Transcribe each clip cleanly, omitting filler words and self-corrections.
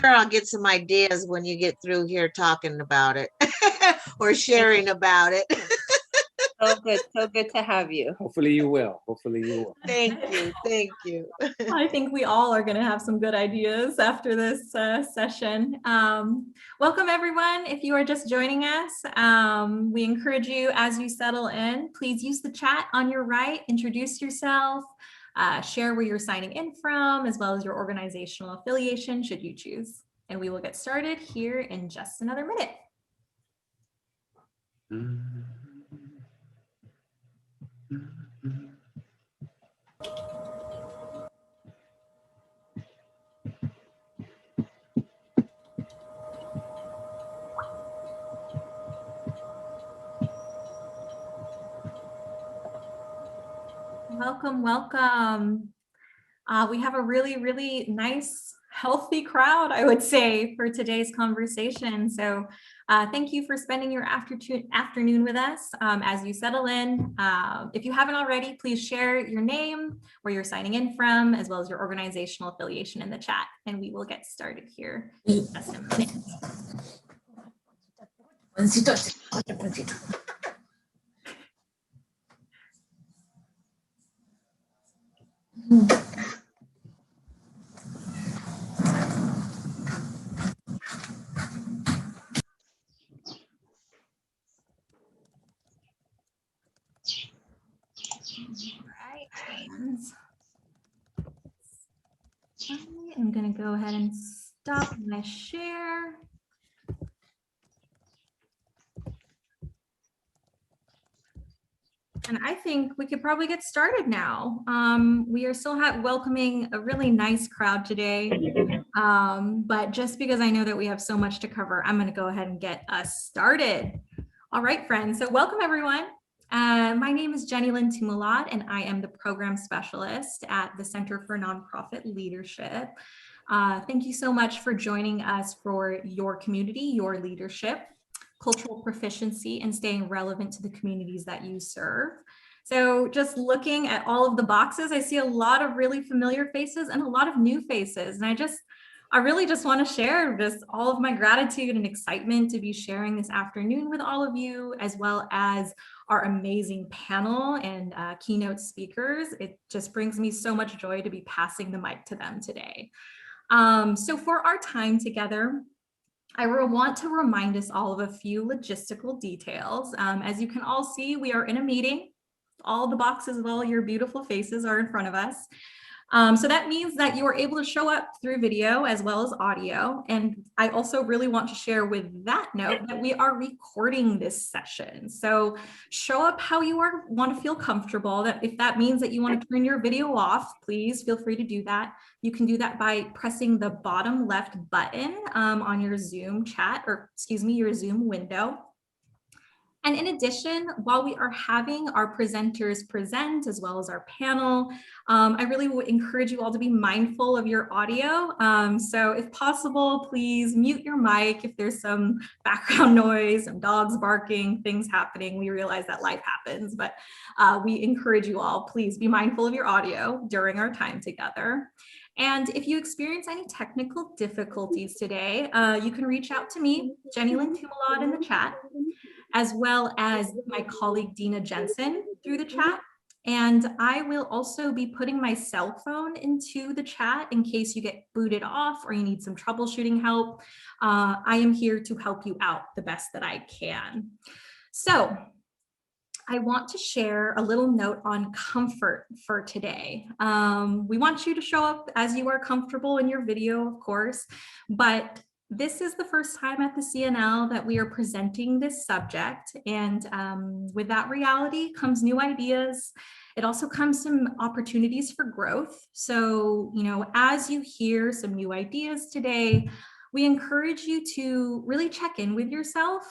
sure I'll get some ideas when you get through here talking about it or sharing about it. So good to have you. Hopefully you will. Hopefully you will. Thank you. Thank you. I think we all are going to have some good ideas after this session. Welcome, everyone. If you are just joining us, we encourage you as you settle in, please use the chat on your right, introduce yourself, share where you're signing in from, as well as your organizational affiliation, should you choose. And we will get started here in just another minute. Welcome, welcome. We have a really nice, healthy crowd, I would say, for today's conversation. So thank you for spending your afternoon with us as you settle in. If you haven't already, please share your name, where you're signing in from, as well as your organizational affiliation in the chat, and we will get started here in just a minute. I'm going to go ahead and stop my share. And I think we could probably get started now. We are still welcoming a really nice crowd today. But just because I know that we have so much to cover, I'm going to go ahead and get us started. All right, friends. So welcome, everyone. My name is Jenny Lynn Tumalot, and I am the program specialist at the Center for Nonprofit Leadership. Thank you so much for joining us for your community, your leadership, cultural proficiency, and staying relevant to the communities that you serve. So just looking at all of the boxes, I see a lot of really familiar faces and a lot of new faces. And I really just want to share just all of my gratitude and excitement to be sharing this afternoon with all of you, as well as our amazing panel and keynote speakers. It just brings me so much joy to be passing the mic to them today. So for our time together, I will want to remind us all of a few logistical details. As you can all see, we are in a meeting. All the boxes of all your beautiful faces are in front of us. So that means that you are able to show up through video as well as audio. And I also really want to share with that note that we are recording this session. So show up how you want to feel comfortable. That if that means that you want to turn your video off, please feel free to do that. You can do that by pressing the bottom left button on your Zoom chat, or excuse me, your Zoom window. And in addition, while we are having our presenters present, as well as our panel, I really would encourage you all to be mindful of your audio. So if possible, please mute your mic if there's some background noise, some dogs barking, things happening. We realize that life happens, but we encourage you all, please be mindful of your audio during our time together. And if you experience any technical difficulties today, you can reach out to me, Jenny Lynn Tumalot, in the chat, as well as my colleague Dina Jensen through the chat. And I will also be putting my cell phone into the chat in case you get booted off or you need some troubleshooting help. I am here to help you out the best that I can. So I want to share a little note on comfort for today. We want you to show up as you are comfortable in your video, of course, but this is the first time at the CNL that we are presenting this subject, and with that reality comes new ideas. It also comes some opportunities for growth. So, as you hear some new ideas today, we encourage you to really check in with yourself,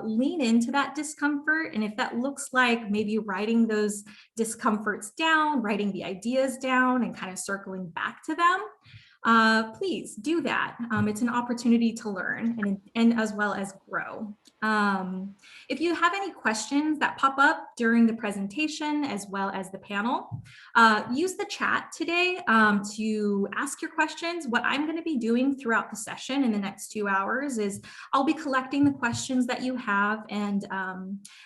lean into that discomfort, and if that looks like maybe writing those discomforts down, writing the ideas down, and kind of circling back to them, please do that. It's an opportunity to learn and as well as grow. If you have any questions that pop up during the presentation as well as the panel, use the chat today to ask your questions. What I'm going to be doing throughout the session in the next 2 hours is I'll be collecting the questions that you have, and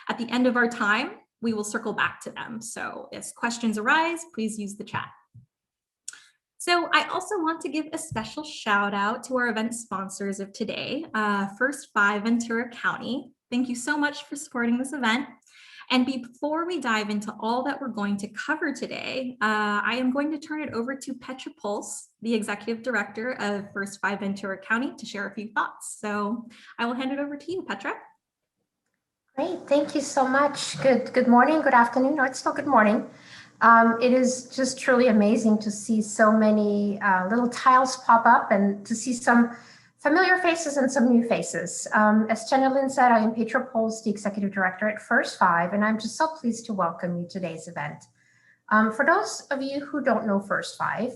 at the end of our time, we will circle back to them. So as questions arise, please use the chat. So I also want to give a special shout out to our event sponsors of today, First 5 Ventura County. Thank you so much for supporting this event. And before we dive into all that we're going to cover today, I am going to turn it over to Petra Puls, the Executive Director of First 5 Ventura County, to share a few thoughts. So I will hand it over to you, Petra. Great, thank you so much. Good morning, good afternoon, or it's still good morning. It is just truly amazing to see so many little tiles pop up and to see some familiar faces and some new faces. As Jenna said, I am Petra Puls, the Executive Director at First 5, and I'm just so pleased to welcome you to today's event. For those of you who don't know First 5,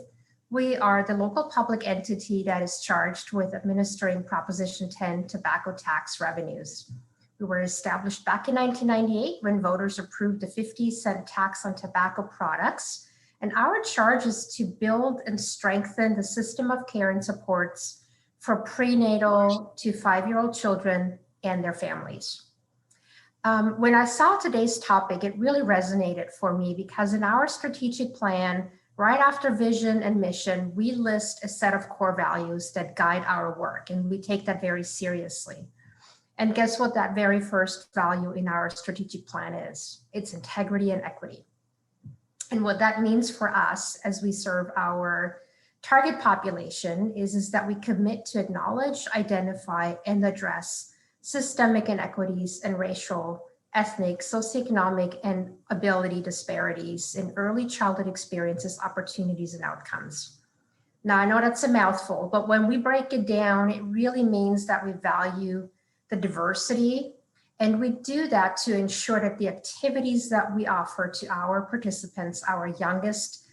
we are the local public entity that is charged with administering Proposition 10 tobacco tax revenues. We were established back in 1998 when voters approved the 50-cent tax on tobacco products. And our charge is to build and strengthen the system of care and supports for prenatal to 5-year-old children and their families. When I saw today's topic, it really resonated for me because in our strategic plan, right after vision and mission, we list a set of core values that guide our work, and we take that very seriously. And guess what that very first value in our strategic plan is? It's integrity and equity. And what that means for us as we serve our target population is that we commit to acknowledge, identify, and address systemic inequities and racial, ethnic, socioeconomic, and ability disparities in early childhood experiences, opportunities, and outcomes. Now, I know that's a mouthful, but when we break it down, it really means that we value the diversity, and we do that to ensure that the activities that we offer to our participants, our youngest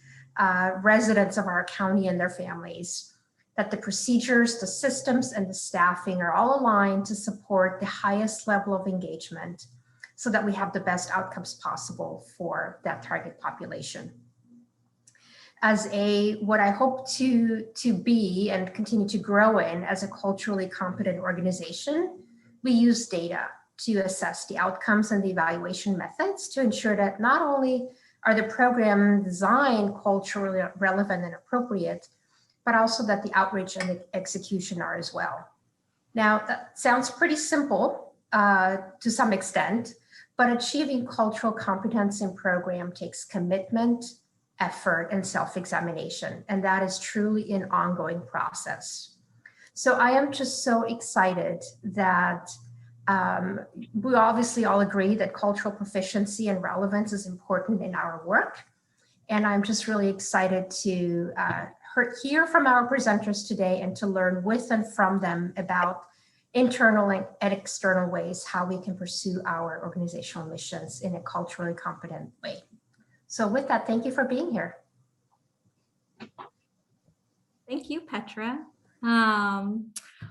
residents of our county and their families, that the procedures, the systems, and the staffing are all aligned to support the highest level of engagement so that we have the best outcomes possible for that target population. As what I hope to be and continue to grow in as a culturally competent organization, we use data to assess the outcomes and the evaluation methods to ensure that not only are the program design culturally relevant and appropriate, but also that the outreach and the execution are as well. Now, that sounds pretty simple to some extent, but achieving cultural competence in program takes commitment, effort, and self-examination, and that is truly an ongoing process. So I am just so excited that we obviously all agree that cultural proficiency and relevance is important in our work. And I'm just really excited to hear from our presenters today and to learn with and from them about internal and external ways how we can pursue our organizational missions in a culturally competent way. So with that, thank you for being here. Thank you, Petra.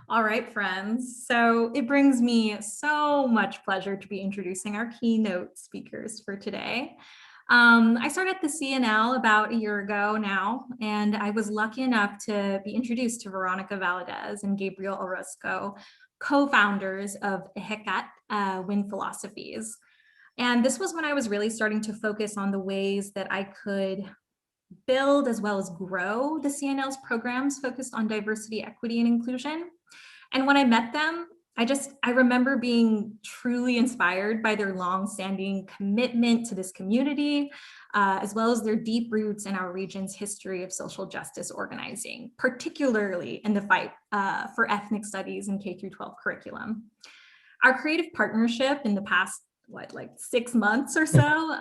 All right, friends. So it brings me so much pleasure to be introducing our keynote speakers for today. I started the CNL about a year ago now, and I was lucky enough to be introduced to Veronica Valadez and Gabriel Orosco, co-founders of Ehecatl Philosophies. And this was when I was really starting to focus on the ways that I could build as well as grow the CNL's programs focused on diversity, equity, and inclusion. And when I met them, I remember being truly inspired by their long-standing commitment to this community, as well as their deep roots in our region's history of social justice organizing, particularly in the fight for ethnic studies and K-12 curriculum. Our creative partnership in the past, 6 months or so,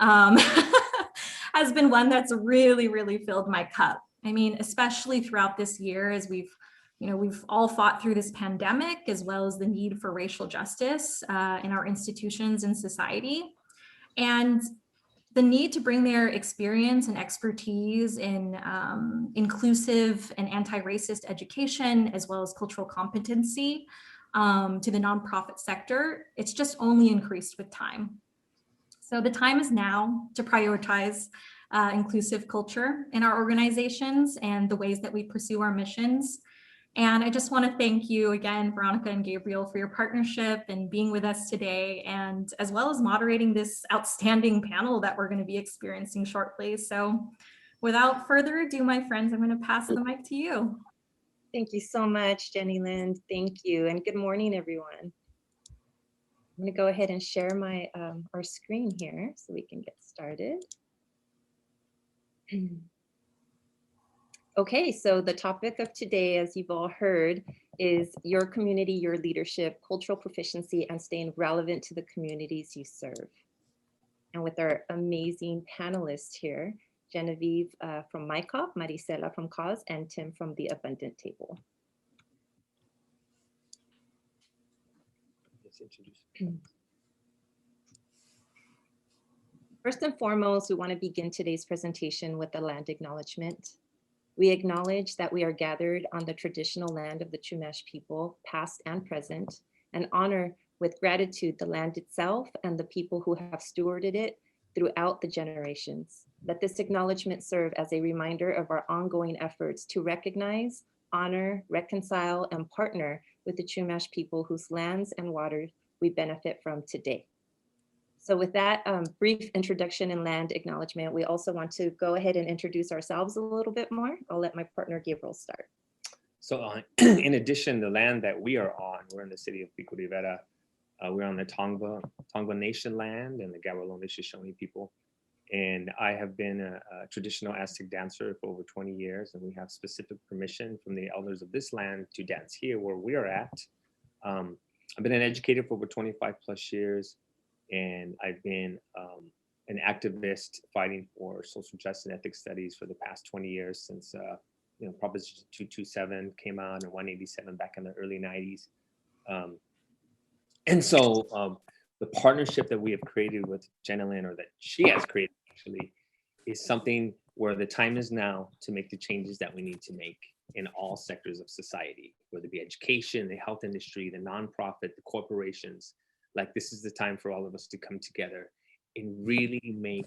has been one that's really filled my cup. I mean, especially throughout this year as we've all fought through this pandemic, as well as the need for racial justice in our institutions and society. And the need to bring their experience and expertise in inclusive and anti-racist education, as well as cultural competency to the nonprofit sector, it's just only increased with time. So the time is now to prioritize inclusive culture in our organizations and the ways that we pursue our missions. And I just want to thank you again, Veronica and Gabriel, for your partnership and being with us today, and as well as moderating this outstanding panel that we're going to be experiencing shortly. So without further ado, my friends, I'm going to pass the mic to you. Thank you so much, Jenny Lynn. Thank you. And good morning, everyone. I'm going to go ahead and share my our screen here so we can get started. Okay, so the topic of today, as you've all heard, is your community, your leadership, cultural proficiency, and staying relevant to the communities you serve. And with our amazing panelists here, Genevieve from MICOP, Maricela from Cause, and Tim from the Abundant Table. First and foremost, we want to begin today's presentation with a land acknowledgement. We acknowledge that we are gathered on the traditional land of the Chumash people, past and present, and honor with gratitude the land itself and the people who have stewarded it throughout the generations. Let this acknowledgement serve as a reminder of our ongoing efforts to recognize, honor, reconcile, and partner with the Chumash people whose lands and waters we benefit from today. So with that brief introduction and land acknowledgement, we also want to go ahead and introduce ourselves a little bit more. I'll let my partner Gabriel start. So in addition, the land that we are on, we're in the city of Pico Rivera. We're on the Tongva Nation land and the Gabriel Shoshone people. And I have been a traditional Aztec dancer for over 20 years, and we have specific permission from the elders of this land to dance here where we are at. I've been an educator for over 25 plus years. And I've been an activist fighting for social justice and ethics studies for the past 20 years since Proposition 227 came out and 187 back in the early 90s. And so the partnership that we have created with Jenna Lynn, or that she has created actually, is something where the time is now to make the changes that we need to make in all sectors of society, whether it be education, the health industry, the nonprofit, the corporations. Like, this is the time for all of us to come together and really make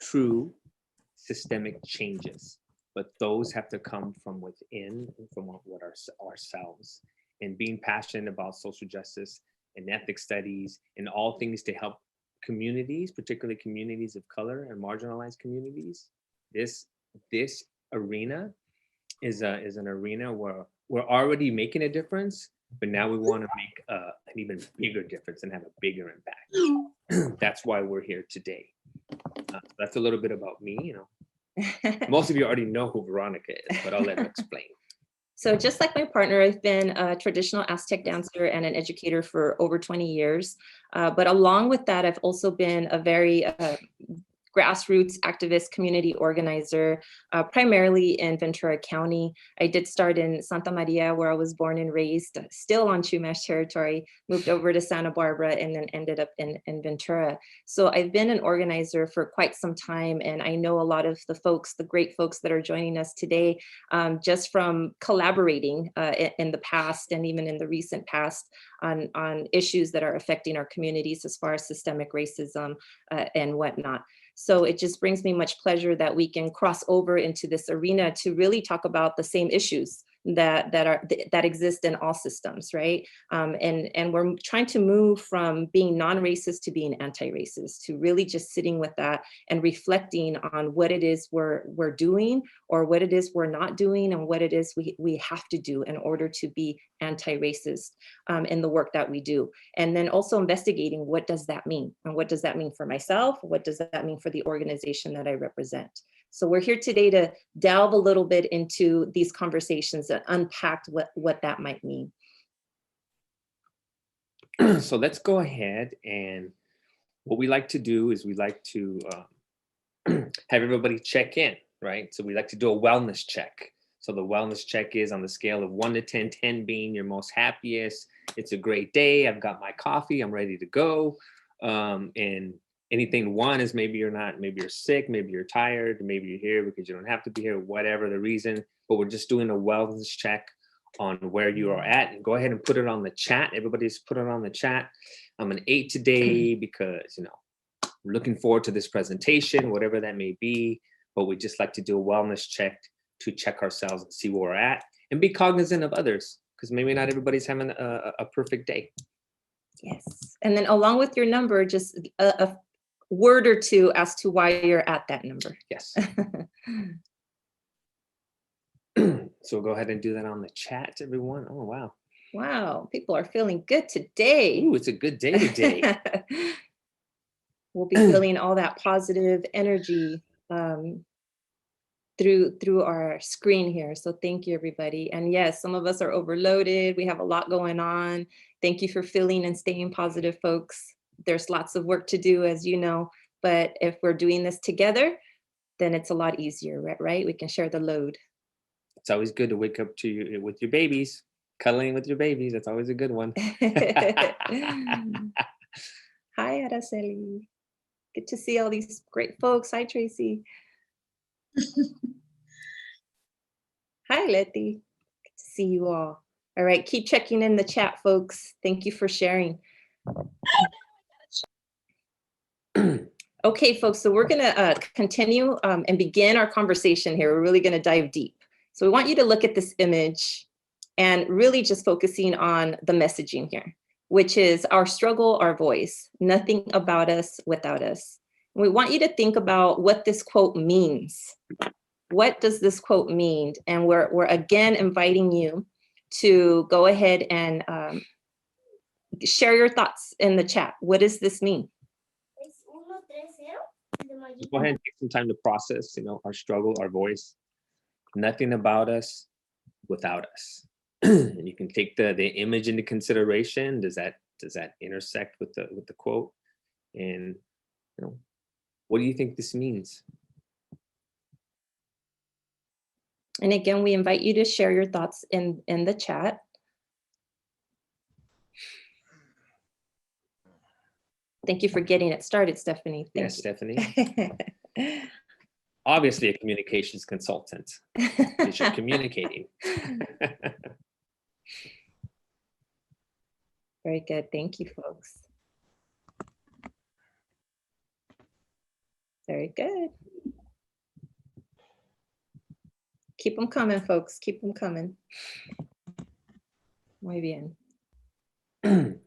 true systemic changes. But those have to come from within and from ourselves. And being passionate about social justice and ethics studies and all things to help communities, particularly communities of color and marginalized communities. This arena is an arena where we're already making a difference, but now we want to make an even bigger difference and have a bigger impact. That's why we're here today. That's a little bit about me. Most of you already know who Veronica is, but I'll let her explain. So just like my partner, I've been a traditional Aztec dancer and an educator for over 20 years. But along with that, I've also been a very grassroots activist, community organizer, primarily in Ventura County. I did start in Santa Maria, where I was born and raised, still on Chumash territory, moved over to Santa Barbara, and then ended up in Ventura. So I've been an organizer for quite some time, and I know a lot of the folks, the great folks that are joining us today, just from collaborating in the past and even in the recent past on issues that are affecting our communities as far as systemic racism and whatnot. So it just brings me much pleasure that we can cross over into this arena to really talk about the same issues that exist in all systems, right? And we're trying to move from being non-racist to being anti-racist, to really just sitting with that and reflecting on what it is we're doing, or what it is we're not doing, and what it is we have to do in order to be anti-racist in the work that we do. And then also investigating, what does that mean? And what does that mean for myself? What does that mean for the organization that I represent? So we're here today to delve a little bit into these conversations and unpack what that might mean. So let's go ahead, and what we like to do is we like to have everybody check in, right? So we like to do a wellness check. So the wellness check is on the scale of 1 to 10, 10 being your most happiest. It's a great day. I've got my coffee. I'm ready to go. And anything. One is maybe you're sick, maybe you're tired, maybe you're here because you don't have to be here, whatever the reason, but we're just doing a wellness check on where you are at. And go ahead and put it on the chat. Everybody's put it on the chat. I'm an 8 today because, we're looking forward to this presentation, whatever that may be, but we just like to do a wellness check to check ourselves and see where we're at and be cognizant of others, because maybe not everybody's having a perfect day. Yes. And then along with your number, just a word or two as to why you're at that number. Yes. So go ahead and do that on the chat, everyone. Oh, wow. Wow, people are feeling good today. Ooh, it's a good day today. We'll be feeling all that positive energy through our screen here. So thank you, everybody. And yes, some of us are overloaded. We have a lot going on. Thank you for feeling and staying positive, folks. There's lots of work to do, as you know, but if we're doing this together, then it's a lot easier, right? We can share the load. It's always good to wake up to you with your babies, cuddling with your babies. That's always a good one. Hi, Araceli. Good to see all these great folks. Hi, Tracy. Hi, Letty. Good to see you all. All right, keep checking in the chat, folks. Thank you for sharing. Okay, folks, so we're gonna continue and begin our conversation here. We're really gonna dive deep. So we want you to look at this image and really just focusing on the messaging here, which is our struggle, our voice, nothing about us without us. And we want you to think about what this quote means. What does this quote mean? And we're again inviting you to go ahead and share your thoughts in the chat. What does this mean? Go ahead and take some time to process, our struggle, our voice. Nothing about us without us. And you can take the image into consideration. Does that intersect with the quote? And what do you think this means? And again, we invite you to share your thoughts in the chat. Thank you for getting it started, Stephanie. Yes, Stephanie. Obviously a communications consultant, because you're communicating. Very good. Thank you, folks. Very good. Keep them coming, folks. Keep them coming. Muy bien. Good.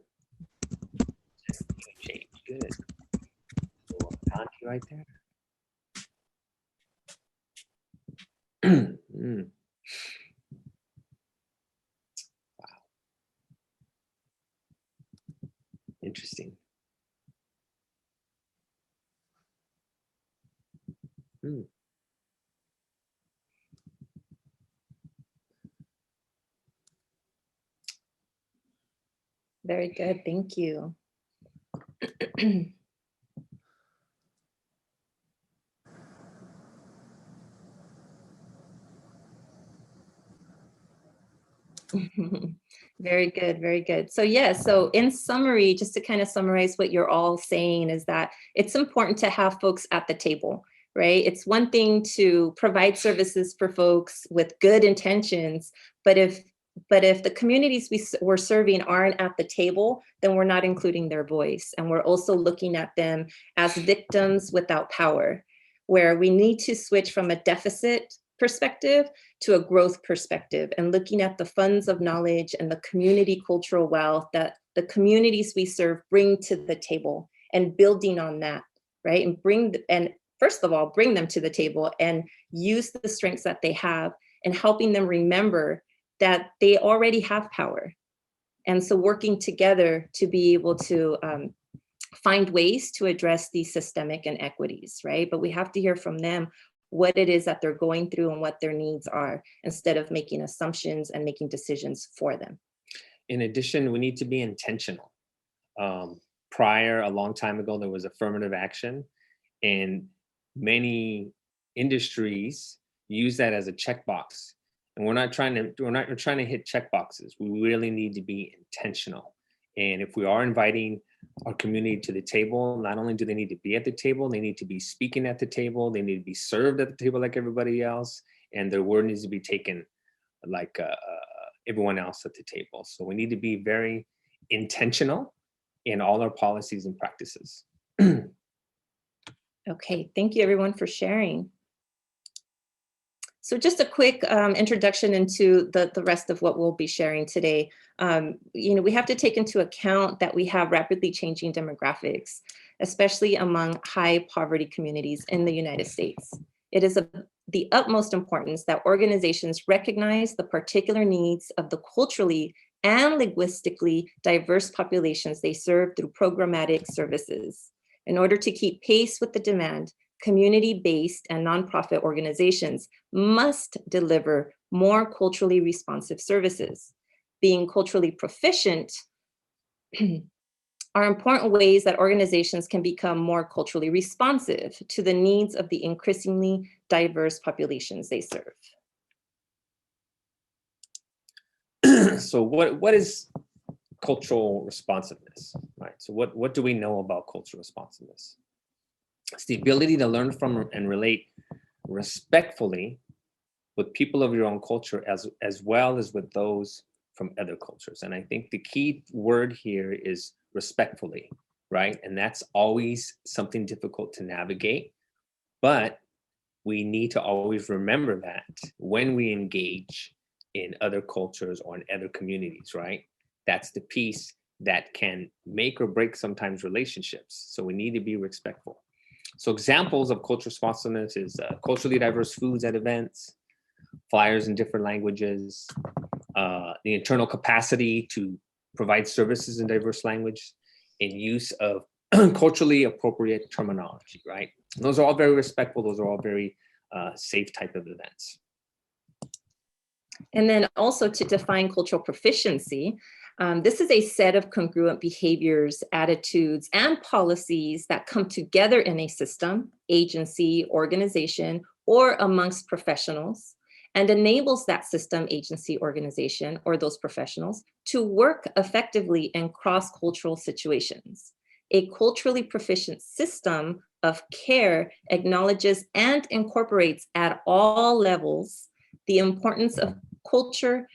Right there. Mm. Wow. Interesting. Mm. Very good. Thank you. Very good, very good. So yeah, so in summary, just to kind of summarize what you're all saying is that it's important to have folks at the table, right? It's one thing to provide services for folks with good intentions, but if the communities we're serving aren't at the table, then we're not including their voice. And we're also looking at them as victims without power, where we need to switch from a deficit perspective to a growth perspective and looking at the funds of knowledge and the community cultural wealth that the communities we serve bring to the table and building on that, right? And first of all, bring them to the table and use the strengths that they have and helping them remember that they already have power. And so working together to be able to find ways to address these systemic inequities, right? But we have to hear from them what it is that they're going through and what their needs are, instead of making assumptions and making decisions for them. In addition, we need to be intentional. Prior, a long time ago, there was affirmative action, and many industries use that as a checkbox. And we're not trying to hit checkboxes. We really need to be intentional. And if we are inviting our community to the table. Not only do they need to be at the table, they need to be speaking at the table. They need to be served at the table like everybody else. And their word needs to be taken like everyone else at the table. So we need to be very intentional in all our policies and practices. Okay, thank you everyone for sharing. So just a quick introduction into the rest of what we'll be sharing today. We have to take into account that we have rapidly changing demographics, especially among high poverty communities in the United States. It is of the utmost importance that organizations recognize the particular needs of the culturally and linguistically diverse populations they serve through programmatic services. In order to keep pace with the demand, community-based and nonprofit organizations must deliver more culturally responsive services. Being culturally proficient are important ways that organizations can become more culturally responsive to the needs of the increasingly diverse populations they serve. So what is cultural responsiveness, right? So what do we know about cultural responsiveness? It's the ability to learn from and relate respectfully with people of your own culture as well as with those from other cultures. And I think the key word here is respectfully, right? And that's always something difficult to navigate, but we need to always remember that when we engage in other cultures or in other communities, right? That's the piece that can make or break sometimes relationships. So we need to be respectful. So examples of cultural responsiveness is culturally diverse foods at events, flyers in different languages, the internal capacity to provide services in diverse language, and use of culturally appropriate terminology, right? Those are all very respectful. Those are all very safe type of events. And then also to define cultural proficiency, this is a set of congruent behaviors, attitudes, and policies that come together in a system, agency, organization, or amongst professionals, and enables that system, agency, organization, or those professionals to work effectively in cross-cultural situations. A culturally proficient system of care acknowledges and incorporates at all levels the importance of culture,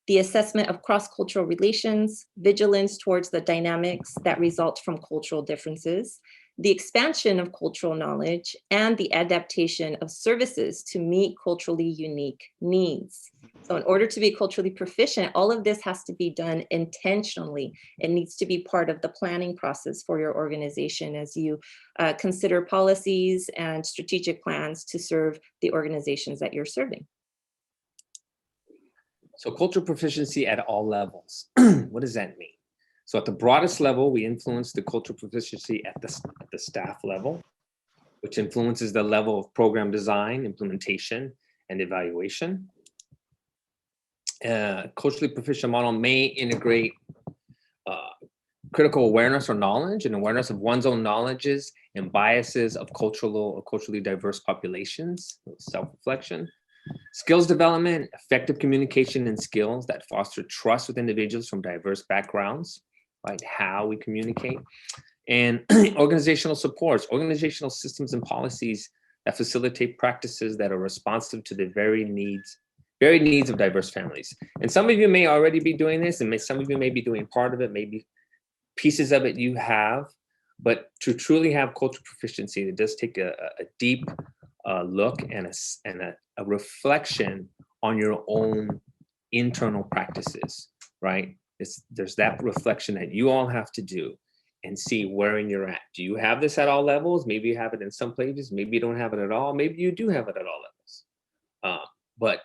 the assessment of cross-cultural relations, vigilance towards the dynamics that result from cultural differences, the expansion of cultural knowledge, and the adaptation of services to meet culturally unique needs. So in order to be culturally proficient, all of this has to be done intentionally. It needs to be part of the planning process for your organization as you consider policies and strategic plans to serve the organizations that you're serving. So cultural proficiency at all levels. What does that mean? So at the broadest level, we influence the cultural proficiency at the staff level, which influences the level of program design, implementation, and evaluation. Culturally proficient model may integrate critical awareness or knowledge and awareness of one's own knowledges and biases of culturally diverse populations, self-reflection. Skills development, effective communication and skills that foster trust with individuals from diverse backgrounds, right? How we communicate. And organizational supports, organizational systems and policies that facilitate practices that are responsive to the varied needs of diverse families. And some of you may already be doing this, and some of you may be doing part of it, maybe pieces of it you have, but to truly have cultural proficiency, it does take a deep look and a reflection on your own internal practices, right? There's that reflection that you all have to do and see wherein you're at. Do you have this at all levels? Maybe you have it in some places, maybe you don't have it at all, maybe you do have it at all levels. But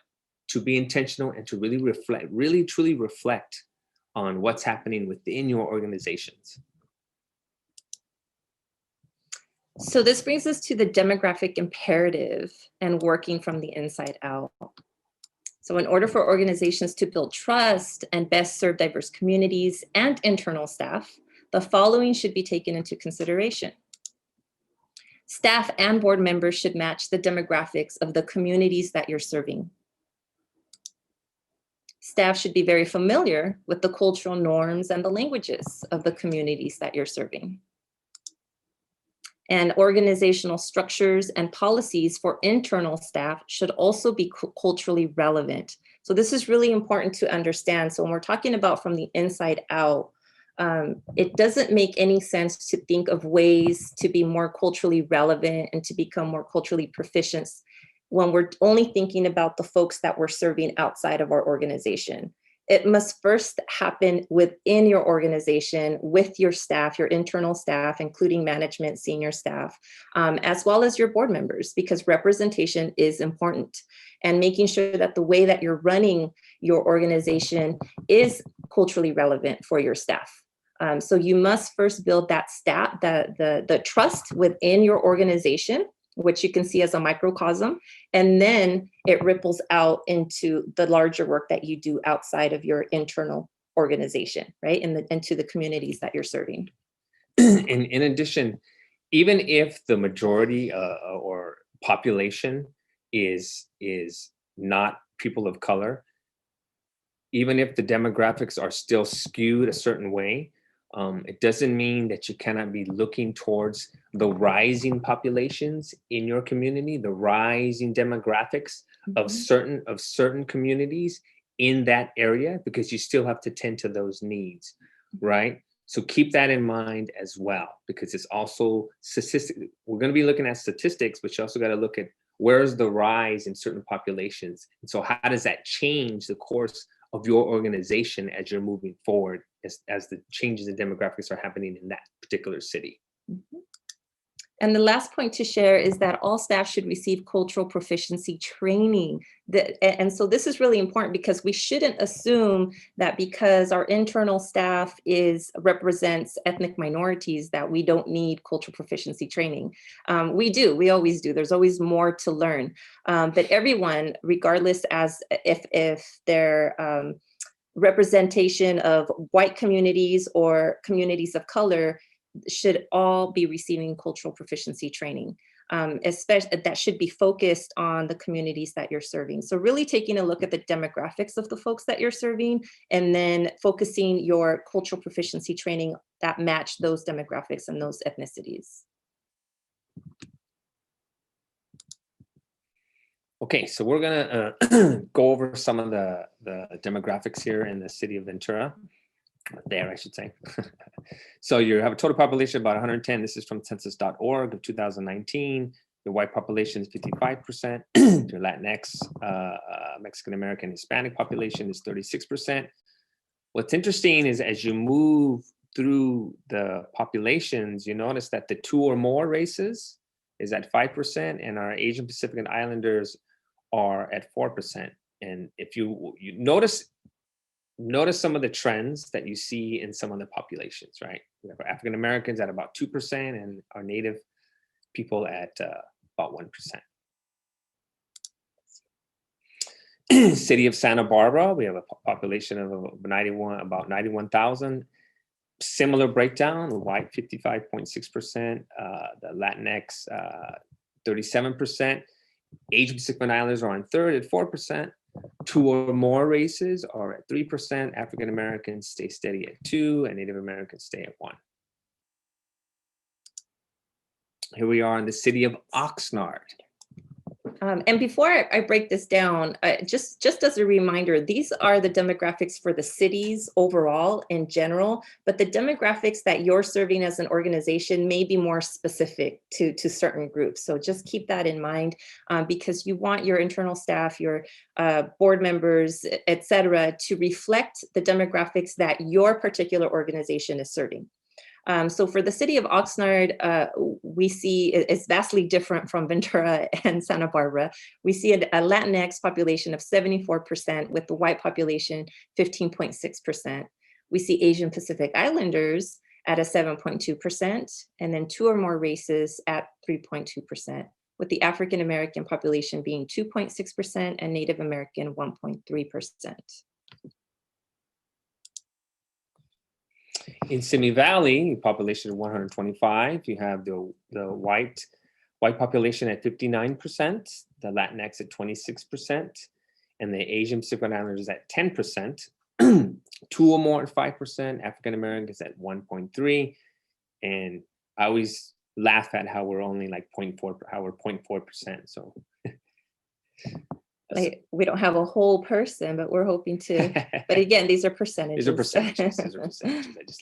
to be intentional and to really reflect, really truly reflect on what's happening within your organizations. So this brings us to the demographic imperative and working from the inside out. So in order for organizations to build trust and best serve diverse communities and internal staff, the following should be taken into consideration. Staff and board members should match the demographics of the communities that you're serving. Staff should be very familiar with the cultural norms and the languages of the communities that you're serving. And organizational structures and policies for internal staff should also be culturally relevant. So this is really important to understand. So when we're talking about from the inside out, it doesn't make any sense to think of ways to be more culturally relevant and to become more culturally proficient when we're only thinking about the folks that we're serving outside of our organization. It must first happen within your organization with your staff, your internal staff, including management, senior staff, as well as your board members, because representation is important. And making sure that the way that you're running your organization is culturally relevant for your staff. So you must first build that staff, the trust within your organization, which you can see as a microcosm, and then it ripples out into the larger work that you do outside of your internal organization, right? Into the communities that you're serving. In addition, even if the majority or population is not people of color, even if the demographics are still skewed a certain way, it doesn't mean that you cannot be looking towards the rising populations in your community, the rising demographics of certain communities in that area, because you still have to tend to those needs, right? So keep that in mind as well, because it's also statistic. We're going to be looking at statistics, but you also got to look at where's the rise in certain populations. And so how does that change the course of your organization as you're moving forward, as the changes in demographics are happening in that particular city? And the last point to share is that all staff should receive cultural proficiency training. And so this is really important, because we shouldn't assume that because our internal staff represents ethnic minorities that we don't need cultural proficiency training. We do, we always do. There's always more to learn. But everyone, regardless as if they're representation of white communities or communities of color, should all be receiving cultural proficiency training, especially that should be focused on the communities that you're serving. So really taking a look at the demographics of the folks that you're serving, and then focusing your cultural proficiency training that match those demographics and those ethnicities. Okay, so we're gonna go over some of the demographics here in the city of Ventura. There, I should say. So you have a total population of about 110. This is from census.org of 2019. Your white population is 55%. Your Latinx, Mexican American, Hispanic population is 36%. What's interesting is as you move through the populations, you notice that the 2 or more races is at 5%, and our Asian Pacific and Islanders are at 4%. And if you notice some of the trends that you see in some of the populations, right? We have African Americans at about 2% and our Native people at about 1%. City of Santa Barbara, we have a population of about 91,000. Similar breakdown, the white 55.6%, the Latinx 37%. Asian Pacific Islanders are on third at 4%. 2 or more races are at 3%. African Americans stay steady at 2%, and Native Americans stay at 1%. Here we are in the city of Oxnard. And before I break this down, just as a reminder, these are the demographics for the cities overall in general, but the demographics that you're serving as an organization may be more specific to certain groups. So just keep that in mind, because you want your internal staff, your board members, et cetera, to reflect the demographics that your particular organization is serving. So for the city of Oxnard, we see it's vastly different from Ventura and Santa Barbara. We see a Latinx population of 74%, with the white population 15.6%. We see Asian Pacific Islanders at a 7.2%, and then 2 or more races at 3.2%, with the African American population being 2.6% and Native American 1.3%. In Simi Valley, population of 125, you have the white population at 59%, the Latinx at 26%, and the Asian Pacific Islanders at 10%, 2 or more at 5%, African Americans at 1.3%, and I always laugh at how we're only like 0.4%. So Like, we don't have a whole person, but we're hoping to. But again, these are percentages. These are percentages. These are percentages.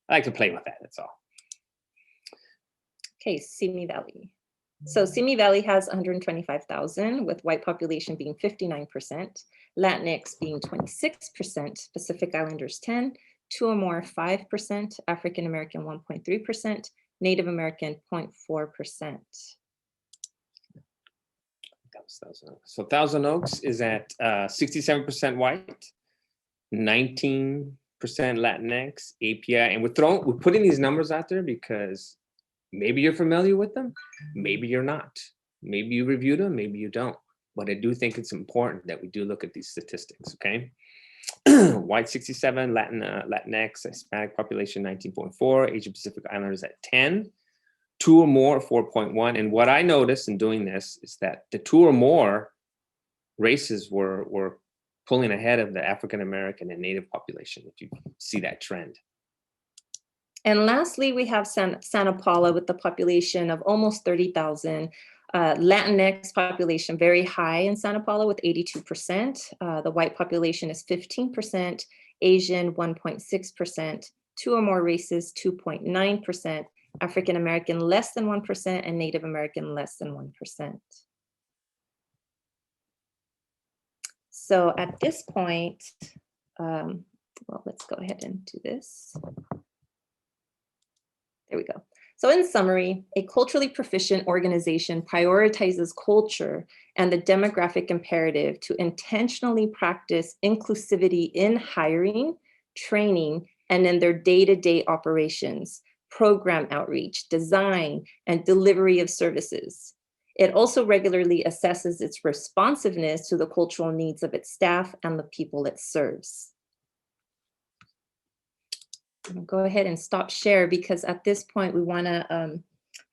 I like to play with that. That's all. Okay, Simi Valley. So Simi Valley has 125,000, with white population being 59%, Latinx being 26%, Pacific Islanders 10, 2 or more 5%, African American 1.3%, Native American 0.4%. So Thousand Oaks is at 67% white, 19% Latinx, API, and we're putting these numbers out there because maybe you're familiar with them, maybe you're not. Maybe you reviewed them, maybe you don't. But I do think it's important that we do look at these statistics, okay? White 67, Latinx, Hispanic population 19.4, Asian Pacific Islanders at 10, 2 or more 4.1. And what I noticed in doing this is that the 2 or more races were pulling ahead of the African American and Native population, if you see that trend. And lastly, we have Santa Paula with the population of almost 30,000. Latinx population very high in Santa Paula with 82%. The white population is 15%, Asian 1.6%, 2 or more races 2.9%, African American less than 1%, and Native American less than 1%. So at this point, well, let's go ahead and do this. There we go. So in summary, a culturally proficient organization prioritizes culture and the demographic imperative to intentionally practice inclusivity in hiring, training, and in their day-to-day operations, program outreach, design, and delivery of services. It also regularly assesses its responsiveness to the cultural needs of its staff and the people it serves. I'll go ahead and stop share because at this point we want to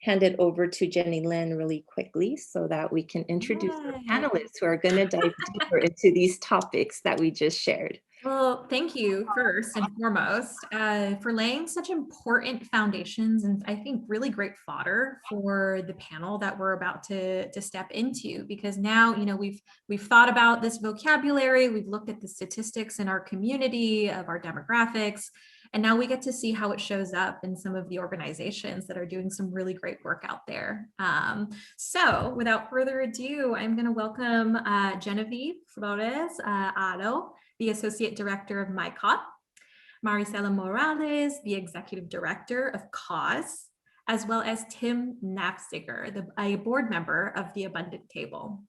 hand it over to Jenny Lynn really quickly so that we can introduce our panelists who are going to dive deeper into these topics that we just shared. Well, thank you first and foremost for laying such important foundations and I think really great fodder for the panel that we're about to step into, because now, you know, we've thought about this vocabulary, we've looked at the statistics in our community of our demographics, and now we get to see how it shows up in some of the organizations that are doing some really great work out there. So without further ado, I'm going to welcome Genevieve Flores-Haro, the Associate Director of MICOP, Maricela Morales, the Executive Director of CAUSE, as well as Tim Nafziger, a board member of the Abundant Table.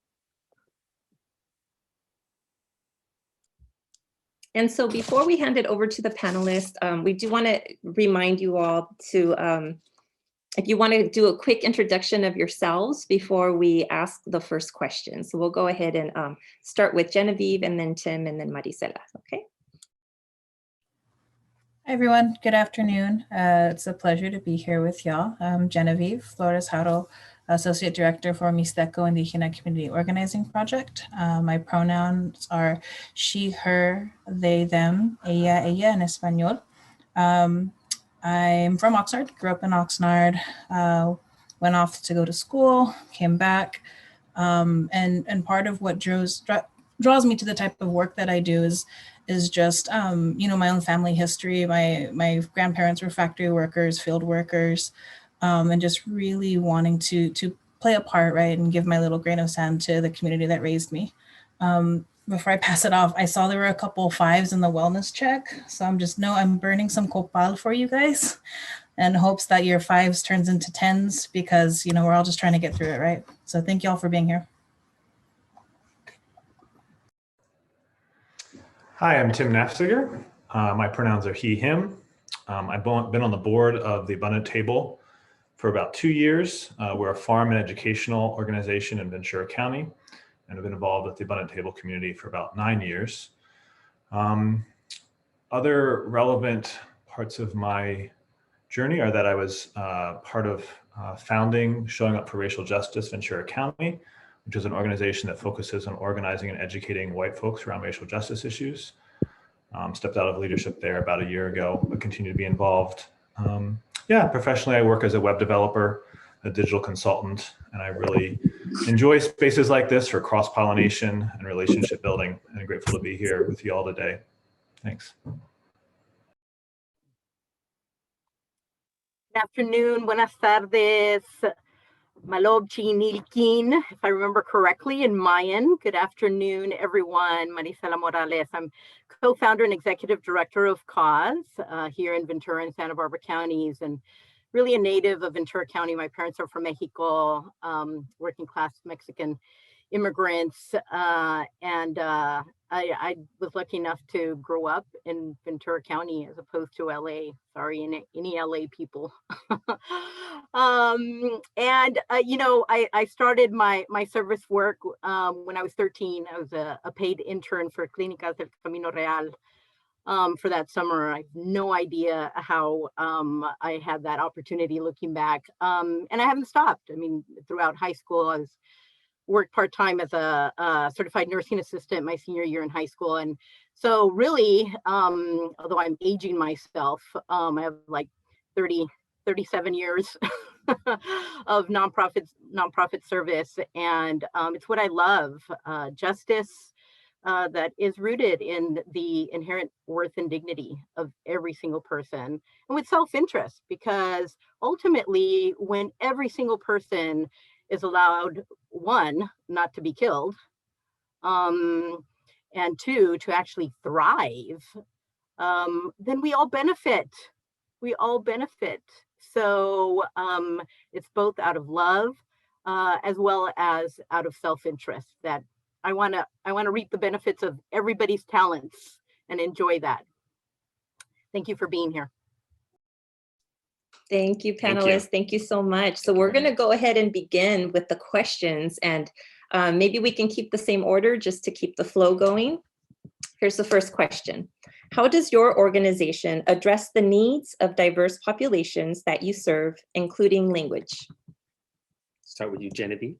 And so before we hand it over to the panelists, we do want to remind you all to, if you want to do a quick introduction of yourselves before we ask the first question. So we'll go ahead and start with Genevieve and then Tim and then Maricela, okay? Hi everyone, good afternoon. It's a pleasure to be here with y'all. I'm Genevieve Flores-Haro, Associate Director for Mixteco Indigena Community Organizing Project. My pronouns are she, her, they, them, ella, in Espanol. I'm from Oxnard, grew up in Oxnard, went off to go to school, came back, and part of what draws me to the type of work that I do is just, you know, my own family history. My grandparents were factory workers, field workers, and just really wanting to play a part, right, and give my little grain of sand to the community that raised me. Before I pass it off, I saw there were a couple of 5s in the wellness check. So I'm burning some copal for you guys and hopes that your 5s turns into 10s because, you know, we're all just trying to get through it, right? So thank you all for being here. Hi, I'm Tim Nafziger. My pronouns are he, him. I've been on the board of the Abundant Table for about 2 years. We're a farm and educational organization in Ventura County, and I've been involved with the Abundant Table community for about 9 years. Other relevant parts of my journey are that I was part of founding Showing Up for Racial Justice Ventura County, which is an organization that focuses on organizing and educating white folks around racial justice issues. Stepped out of leadership there about a year ago, but continue to be involved. Yeah, professionally, I work as a web developer, a digital consultant, and I really enjoy spaces like this for cross-pollination and relationship building, and I'm grateful to be here with you all today. Thanks. Good afternoon, buenas tardes, Malob Chinilkin, if I remember correctly in Mayan. Good afternoon, everyone. Maricela Morales. I'm co-founder and executive director of Cause here in Ventura and Santa Barbara counties, and really a native of Ventura County. My parents are from Mexico, working class Mexican immigrants, and I was lucky enough to grow up in Ventura County as opposed to LA. Sorry, any LA people. You know, I started my service work when I was 13. I was a paid intern for Clínicas del Camino Real for that summer. I have no idea how I had that opportunity looking back. And I haven't stopped. I mean, throughout high school, I worked part-time as a certified nursing assistant my senior year in high school. And so really, although I'm aging myself, I have like 37 years of nonprofit service. And it's what I love, justice that is rooted in the inherent worth and dignity of every single person, and with self-interest, because ultimately when every single person is allowed, one, not to be killed, and two, to actually thrive, then we all benefit. We all benefit. So it's both out of love as well as out of self-interest that I want to reap the benefits of everybody's talents and enjoy that. Thank you for being here. Thank you, panelists. Thank you so much. So we're going to go ahead and begin with the questions, and maybe we can keep the same order just to keep the flow going. Here's the first question. How does your organization address the needs of diverse populations that you serve, including language? Start with you, Genevieve.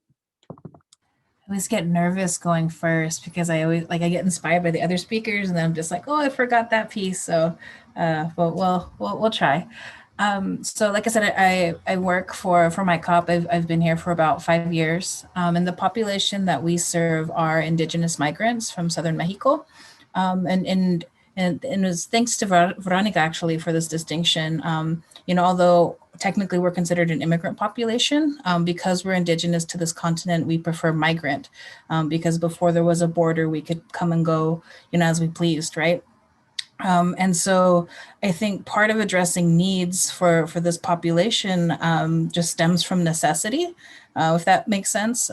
I always get nervous going first because I always I get inspired by the other speakers, and then I'm just like, oh, I forgot that piece. So, but we'll try. So like I said, I work for MICOP. I've been here for about 5 years. And the population that we serve are indigenous migrants from Southern Mexico. And it was thanks to Veronica actually for this distinction. You know, although technically we're considered an immigrant population, because we're indigenous to this continent, we prefer migrant, because before there was a border, we could come and go, you know, as we pleased, right? And so I think part of addressing needs for this population just stems from necessity, if that makes sense,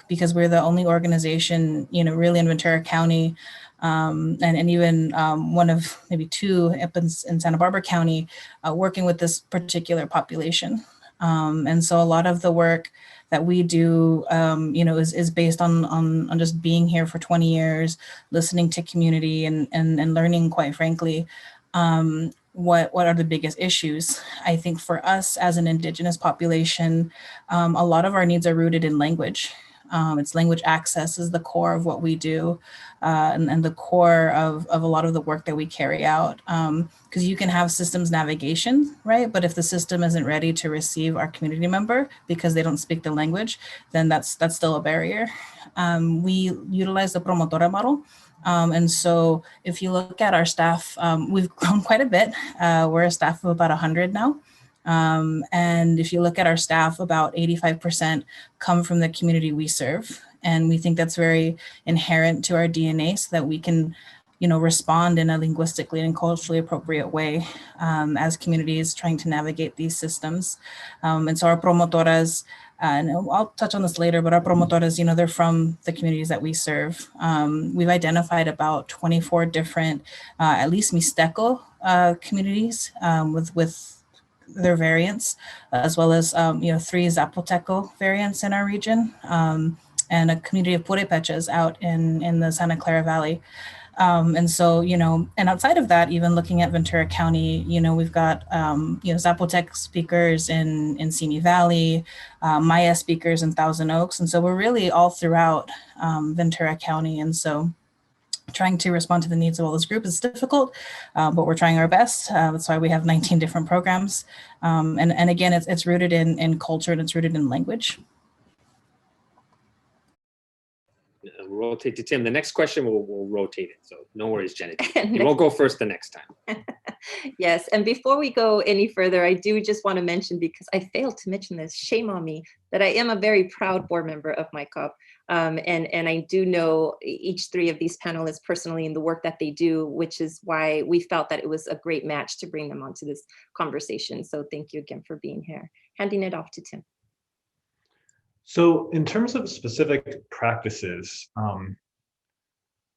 because we're the only organization, you know, really in Ventura County, and even one of maybe two up in Santa Barbara County working with this particular population. And so a lot of the work that we do, you know, is based on just being here for 20 years, listening to community and learning, quite frankly, what are the biggest issues. I think for us as an indigenous population, a lot of our needs are rooted in language. It's language access is the core of what we do, and the core of a lot of the work that we carry out. Because you can have systems navigation, right? But if the system isn't ready to receive our community member because they don't speak the language, then that's still a barrier. We utilize the promotora model. And so if you look at our staff, we've grown quite a bit. We're a staff of about 100 now. And if you look at our staff, about 85% come from the community we serve. And we think that's very inherent to our DNA so that we can, you know, respond in a linguistically and culturally appropriate way as communities trying to navigate these systems. And so our promotoras, and I'll touch on this later, but our promotoras, you know, they're from the communities that we serve. We've identified about 24 different, at least Mixteco communities with their variants, as well as, you know, 3 Zapoteco variants in our region, and a community of Purépechas out in the Santa Clara Valley. And so, and outside of that, even looking at Ventura County, we've got, Zapotec speakers in Simi Valley, Maya speakers in Thousand Oaks. And so we're really all throughout Ventura County. And so trying to respond to the needs of all this group is difficult, but we're trying our best. That's why we have 19 different programs. And again, it's rooted in culture and it's rooted in language. Rotate to Tim. The next question will rotate it. So no worries, Genevieve. You won't go first the next time. Yes, and before we go any further, I do just want to mention, because I failed to mention this, shame on me, that I am a very proud board member of MICOP. And I do know each three of these panelists personally in the work that they do, which is why we felt that it was a great match to bring them onto this conversation. So thank you again for being here. Handing it off to Tim. So in terms of specific practices,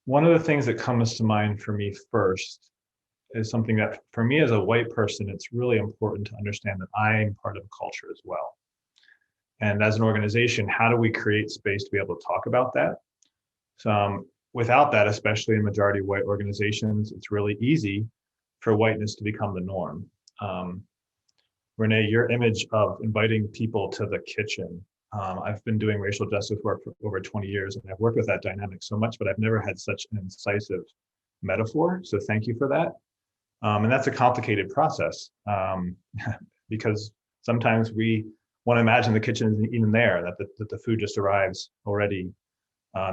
one of the things that comes to mind for me first is something that for me as a white person, it's really important to understand that I'm part of a culture as well. And as an organization, how do we create space to be able to talk about that? So without that, especially in majority white organizations, it's really easy for whiteness to become the norm. Renee, your image of inviting people to the kitchen. I've been doing racial justice work for over 20 years, and I've worked with that dynamic so much, but I've never had such an incisive metaphor. So thank you for that. And that's a complicated process because sometimes we want to imagine the kitchen isn't even there, that the food just arrives already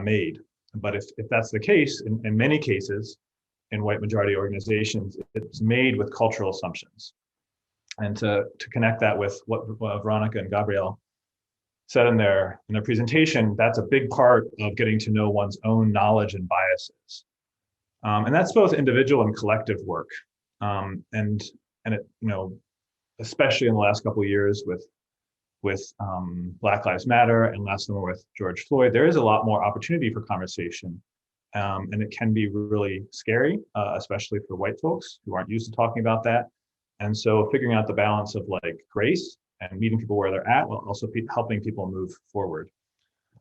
made. But if that's the case, in many cases, in white majority organizations, it's made with cultural assumptions. And to connect that with what Veronica and Gabriel said in their presentation, that's a big part of getting to know one's own knowledge and biases. And that's both individual and collective work. And it, especially in the last couple of years with Black Lives Matter and last summer with George Floyd, there is a lot more opportunity for conversation. And it can be really scary, especially for white folks who aren't used to talking about that. And so figuring out the balance of like grace and meeting people where they're at, while also helping people move forward.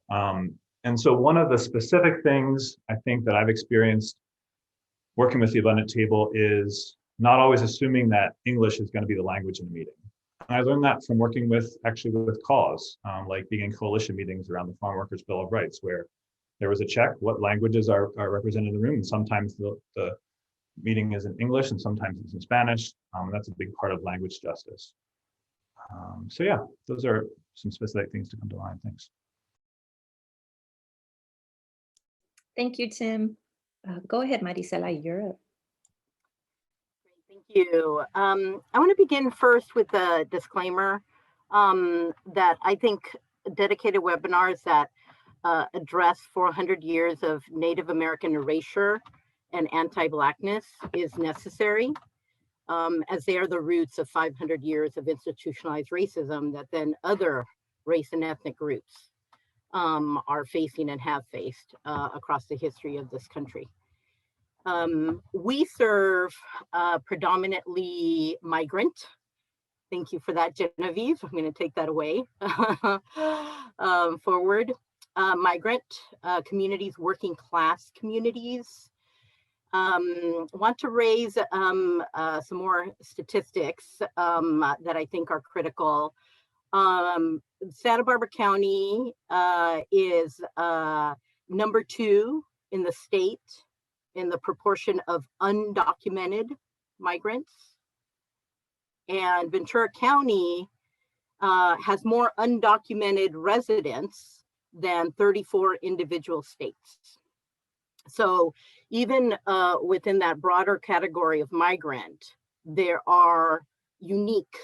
And so one of the specific things I think that I've experienced working with the Abundant Table is not always assuming that English is going to be the language in the meeting. And I learned that from working with cause, like being in coalition meetings around the Farm Workers' Bill of Rights, where there was a check, what languages are represented in the room. And sometimes the meeting is in English and sometimes it's in Spanish. That's a big part of language justice. So yeah, those are some specific things to come to mind. Thanks. Thank you, Tim. Go ahead, Maricela, you're up. Thank you. I want to begin first with a disclaimer that I think dedicated webinars that address 400 years of Native American erasure and anti-Blackness is necessary, as they are the roots of 500 years of institutionalized racism that then other race and ethnic groups are facing and have faced across the history of this country. We serve predominantly migrant. Thank you for that, Genevieve. I'm going to take that away forward. Migrant communities, working class communities. Want to raise some more statistics that I think are critical. Santa Barbara County is number 2 in the state in the proportion of undocumented migrants. And Ventura County has more undocumented residents than 34 individual states. So even within that broader category of migrant, there are unique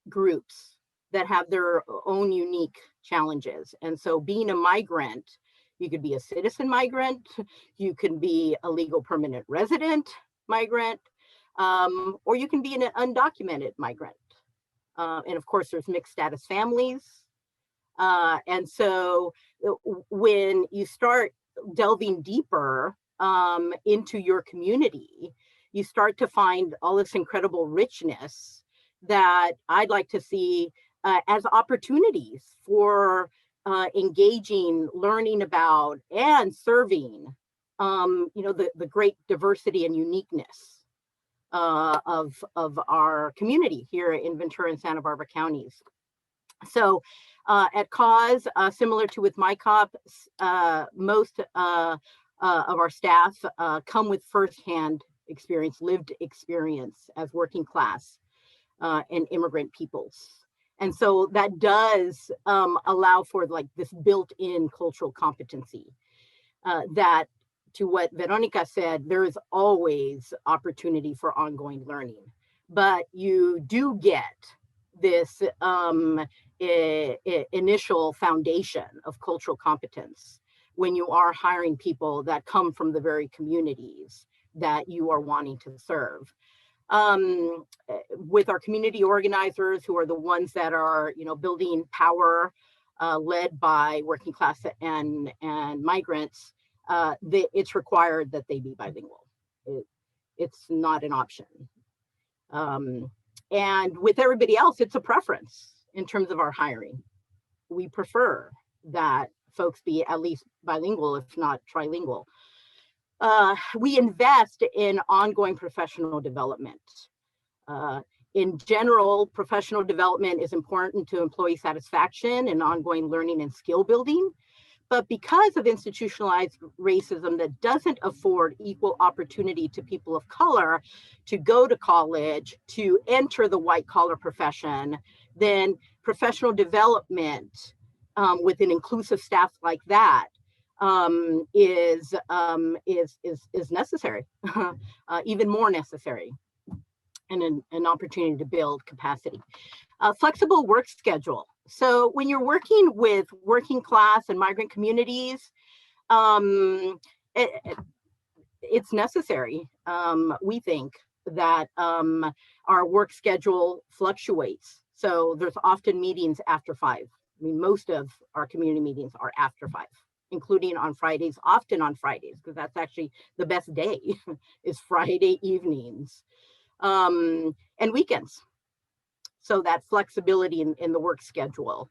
groups that have their own unique challenges. And so being a migrant, you could be a citizen migrant, you can be a legal permanent resident migrant, or you can be an undocumented migrant. And of course, there's mixed status families. And so when you start delving deeper into your community, you start to find all this incredible richness that I'd like to see as opportunities for engaging, learning about, and serving the great diversity and uniqueness of our community here in Ventura and Santa Barbara counties. So at Cause, similar to with MICOP, most of our staff come with firsthand experience, lived experience as working class and immigrant peoples. And so that does allow for like this built-in cultural competency that, to what Veronica said, there is always opportunity for ongoing learning, but you do get this initial foundation of cultural competence when you are hiring people that come from the very communities that you are wanting to serve. With our community organizers, who are the ones that are, building power, led by working class and migrants, it's required that they be bilingual. It's not an option. And with everybody else, it's a preference in terms of our hiring. We prefer that folks be at least bilingual, if not trilingual. We invest in ongoing professional development. In general, professional development is important to employee satisfaction and ongoing learning and skill building. But because of institutionalized racism that doesn't afford equal opportunity to people of color to go to college, to enter the white collar profession, then professional development with an inclusive staff like that is necessary, even more necessary, and an opportunity to build capacity. Flexible work schedule. So when you're working with working class and migrant communities, it's necessary. We think that our work schedule fluctuates. So there's often meetings after 5. I mean, most of our community meetings are after 5, including on Fridays, often on Fridays, because that's actually the best day is Friday evenings, and weekends. So that flexibility in the work schedule,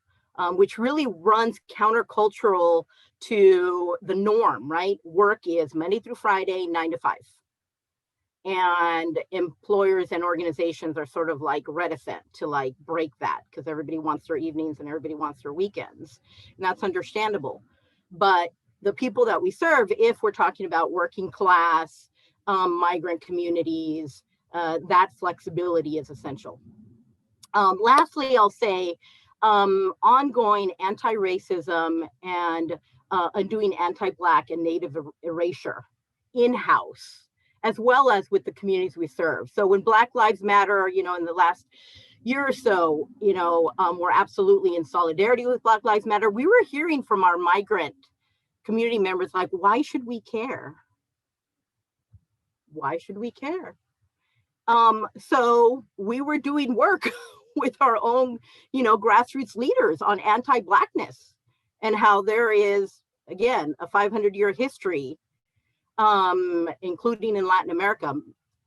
which really runs countercultural to the norm, right? Work is Monday through Friday, 9 to 5. And employers and organizations are sort of like reticent to like break that because everybody wants their evenings and everybody wants their weekends. And that's understandable. But the people that we serve, if we're talking about working class, migrant communities, that flexibility is essential. Lastly, I'll say ongoing anti-racism and undoing anti-Black and Native erasure in-house, as well as with the communities we serve. So when Black Lives Matter, in the last year or so, we're absolutely in solidarity with Black Lives Matter. We were hearing from our migrant community members, like, why should we care? Why should we care? So we were doing work with our own, grassroots leaders on anti-Blackness and how there is, again, a 500-year history, including in Latin America,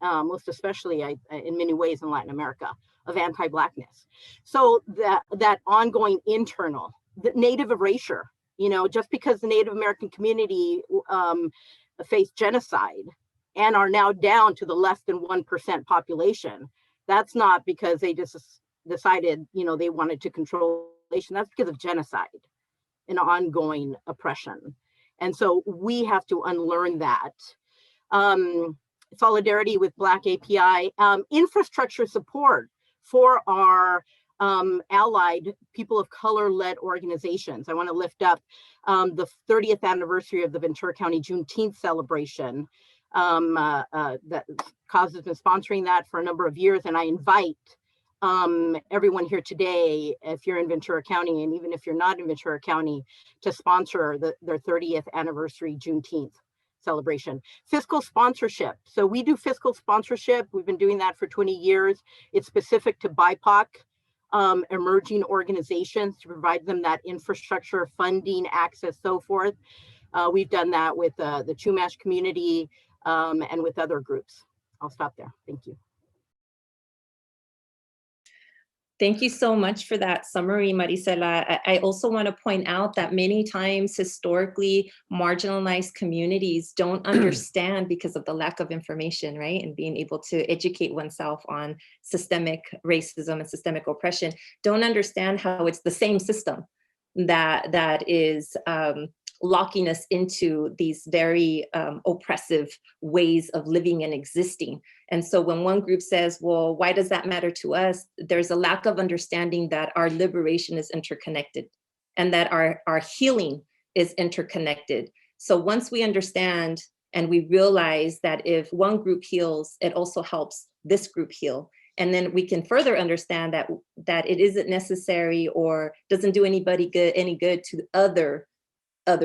most especially in many ways in Latin America, of anti-Blackness. So that ongoing internal, the Native erasure, just because the Native American community faced genocide and are now down to the less than 1% population, that's not because they just decided, they wanted to control the nation. That's because of genocide and ongoing oppression. And so we have to unlearn that. Solidarity with Black API, infrastructure support for our allied people of color-led organizations. I want to lift up the 30th anniversary of the Ventura County Juneteenth celebration. That Cause has been sponsoring that for a number of years, and I invite everyone here today, if you're in Ventura County, and even if you're not in Ventura County, to sponsor their 30th anniversary Juneteenth celebration. Fiscal sponsorship. So we do fiscal sponsorship. We've been doing that for 20 years. It's specific to BIPOC emerging organizations to provide them that infrastructure, funding, access, so forth. We've done that with the Chumash community and with other groups. I'll stop there. Thank you. Thank you so much for that summary, Maricela. I also want to point out that many times historically marginalized communities don't understand because of the lack of information, right? And being able to educate oneself on systemic racism and systemic oppression, don't understand how it's the same system that is locking us into these very oppressive ways of living and existing. And so when one group says, well, why does that matter to us? There's a lack of understanding that our liberation is interconnected and that our healing is interconnected. So once we understand and we realize that if one group heals, it also helps this group heal. And then we can further understand that it isn't necessary or doesn't do anybody any good to other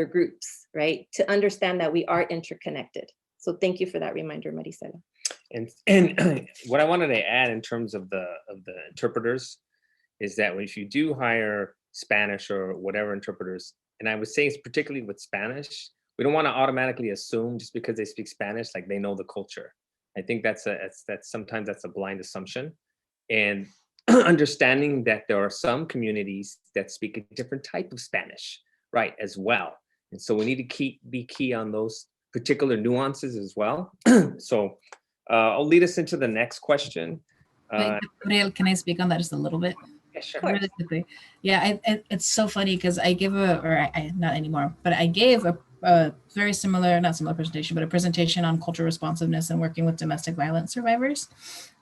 groups, right? To understand that we are interconnected. So thank you for that reminder, Maricela. And what I wanted to add in terms of the interpreters is that if you do hire Spanish or whatever interpreters, and I would say it's particularly with Spanish, we don't want to automatically assume just because they speak Spanish, like they know the culture. I think that's sometimes that's a blind assumption. And understanding that there are some communities that speak a different type of Spanish, right, as well. And so we need to be key on those particular nuances as well. So I'll lead us into the next question. Gabriel, can I speak on that just a little bit? Yeah, sure. Really quickly. Yeah, it's so funny because I give not anymore, but I gave a very similar, not similar presentation, but a presentation on cultural responsiveness and working with domestic violence survivors.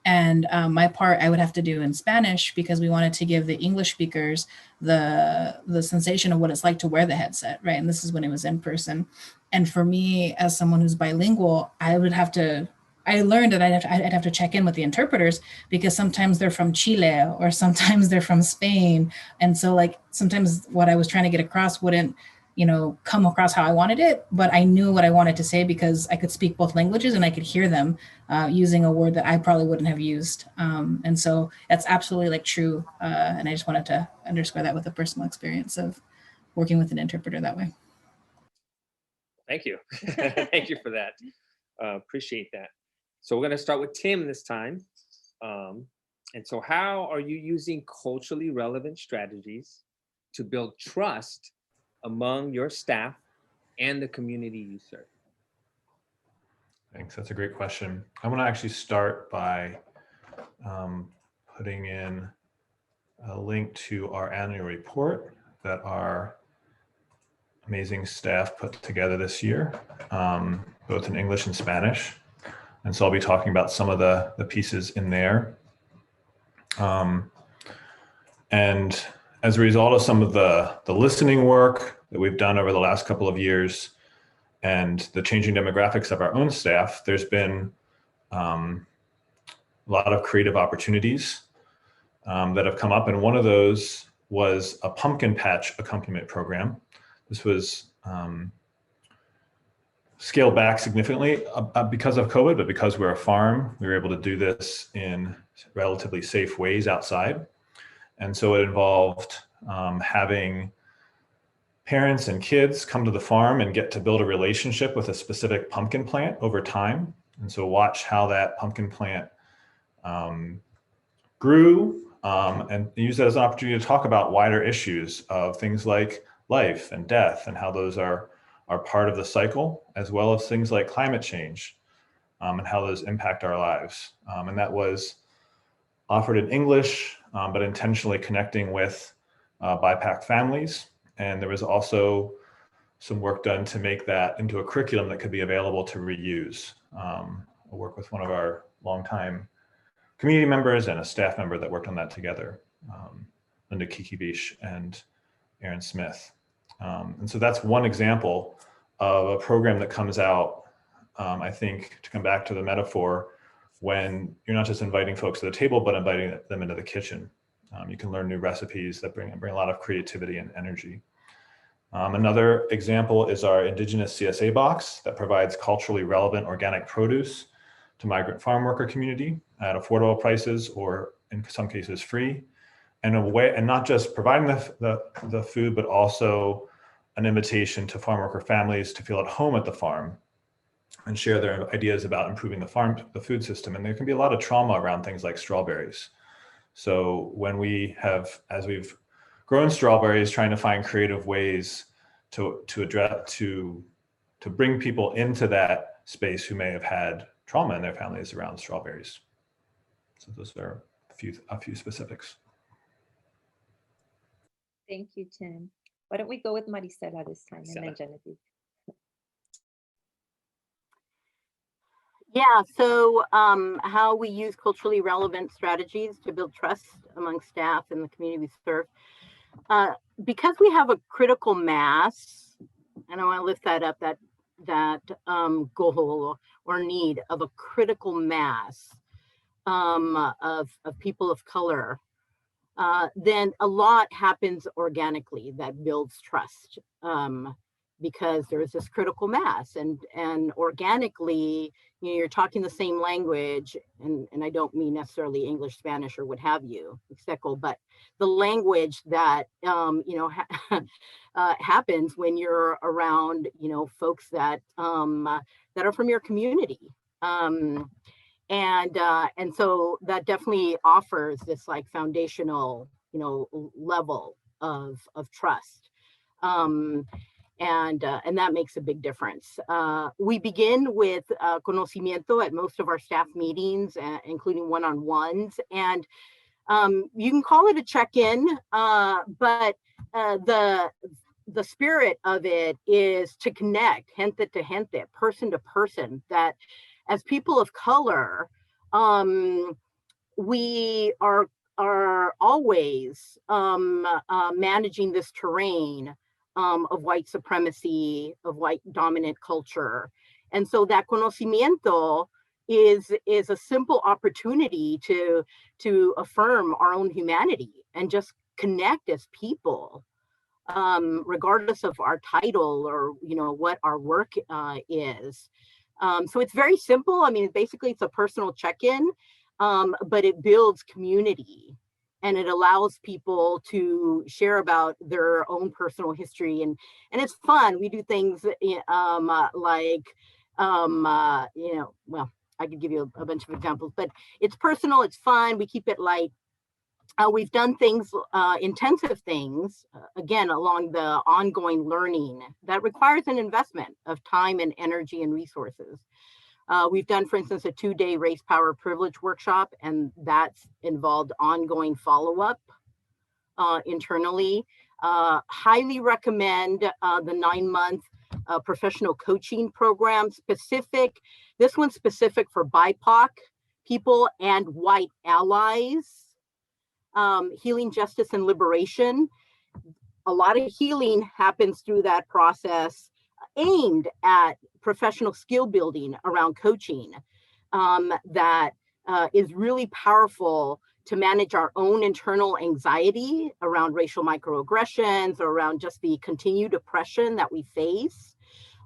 And my part I would have to do in Spanish because we wanted to give the English speakers the sensation of what it's like to wear the headset, right? And this is when it was in person. And for me, as someone who's bilingual, I learned that I'd have to check in with the interpreters because sometimes they're from Chile or sometimes they're from Spain. And so like sometimes what I was trying to get across wouldn't, come across how I wanted it, but I knew what I wanted to say because I could speak both languages and I could hear them using a word that I probably wouldn't have used. And so that's absolutely like true. And I just wanted to underscore that with a personal experience of working with an interpreter that way. Thank you. Thank you for that. Appreciate that. So we're going to start with Tim this time. And so how are you using culturally relevant strategies to build trust among your staff and the community you serve? Thanks. That's a great question. I want to actually start by putting in a link to our annual report that our amazing staff put together this year, both in English and Spanish. And so I'll be talking about some of the pieces in there. And as a result of some of the listening work that we've done over the last couple of years and the changing demographics of our own staff, there's been a lot of creative opportunities that have come up. And one of those was a pumpkin patch accompaniment program. This was scaled back significantly because of COVID, but because we're a farm, we were able to do this in relatively safe ways outside. And so it involved having parents and kids come to the farm and get to build a relationship with a specific pumpkin plant over time. And so watch how that pumpkin plant grew and use that as an opportunity to talk about wider issues of things like life and death and how those are part of the cycle, as well as things like climate change and how those impact our lives. And that was offered in English, but intentionally connecting with BIPAC families. And there was also some work done to make that into a curriculum that could be available to reuse. I'll work with one of our longtime community members and a staff member that worked on that together, Linda Kikibish and Aaron Smith. And so that's one example of a program that comes out, I think, to come back to the metaphor, when you're not just inviting folks to the table, but inviting them into the kitchen. You can learn new recipes that bring a lot of creativity and energy. Another example is our Indigenous CSA box that provides culturally relevant organic produce to migrant farm worker community at affordable prices, or in some cases free, and not just providing the food, but also an invitation to farm worker families to feel at home at the farm and share their ideas about improving the food system. And there can be a lot of trauma around things like strawberries. So when we have, as we've grown strawberries, trying to find creative ways to bring people into that space who may have had trauma in their families around strawberries. So those are a few specifics. Thank you, Tim. Why don't we go with Maricela this time, and then Genevieve. Yeah, so how we use culturally relevant strategies to build trust among staff and the community we serve. Because we have a critical mass, and I want to lift that up, that goal or need of a critical mass of people of color, then a lot happens organically that builds trust, because there's this critical mass, and organically, you know, you're talking the same language, and I don't mean necessarily English, Spanish, or what have you, Mixteco, but the language that happens when you're around, you know, folks that that are from your community. And so that definitely offers this like foundational, you know, level of trust. And that makes a big difference. We begin with conocimiento at most of our staff meetings, including one-on-ones. And you can call it a check-in, but the spirit of it is to connect gente to gente, person to person, that as people of color, we are always managing this terrain of white supremacy, of white dominant culture. And so that conocimiento is a simple opportunity to affirm our own humanity and just connect as people, regardless of our title or, you know, what our work is. So it's very simple. I mean, basically it's a personal check-in, but it builds community, and it allows people to share about their own personal history, and it's fun. We do things like, you know, well, I could give you a bunch of examples, but it's personal, it's fun, we keep it light. We've done things, intensive things, again, along the ongoing learning that requires an investment of time and energy and resources. We've done, for instance, a 2-day race, power, privilege workshop, and that's involved ongoing follow-up internally. Highly recommend the 9-month professional coaching program, this one's specific for BIPOC people and white allies. Healing, justice, and liberation. A lot of healing happens through that process, aimed at professional skill building around coaching, that is really powerful to manage our own internal anxiety around racial microaggressions, or around just the continued oppression that we face.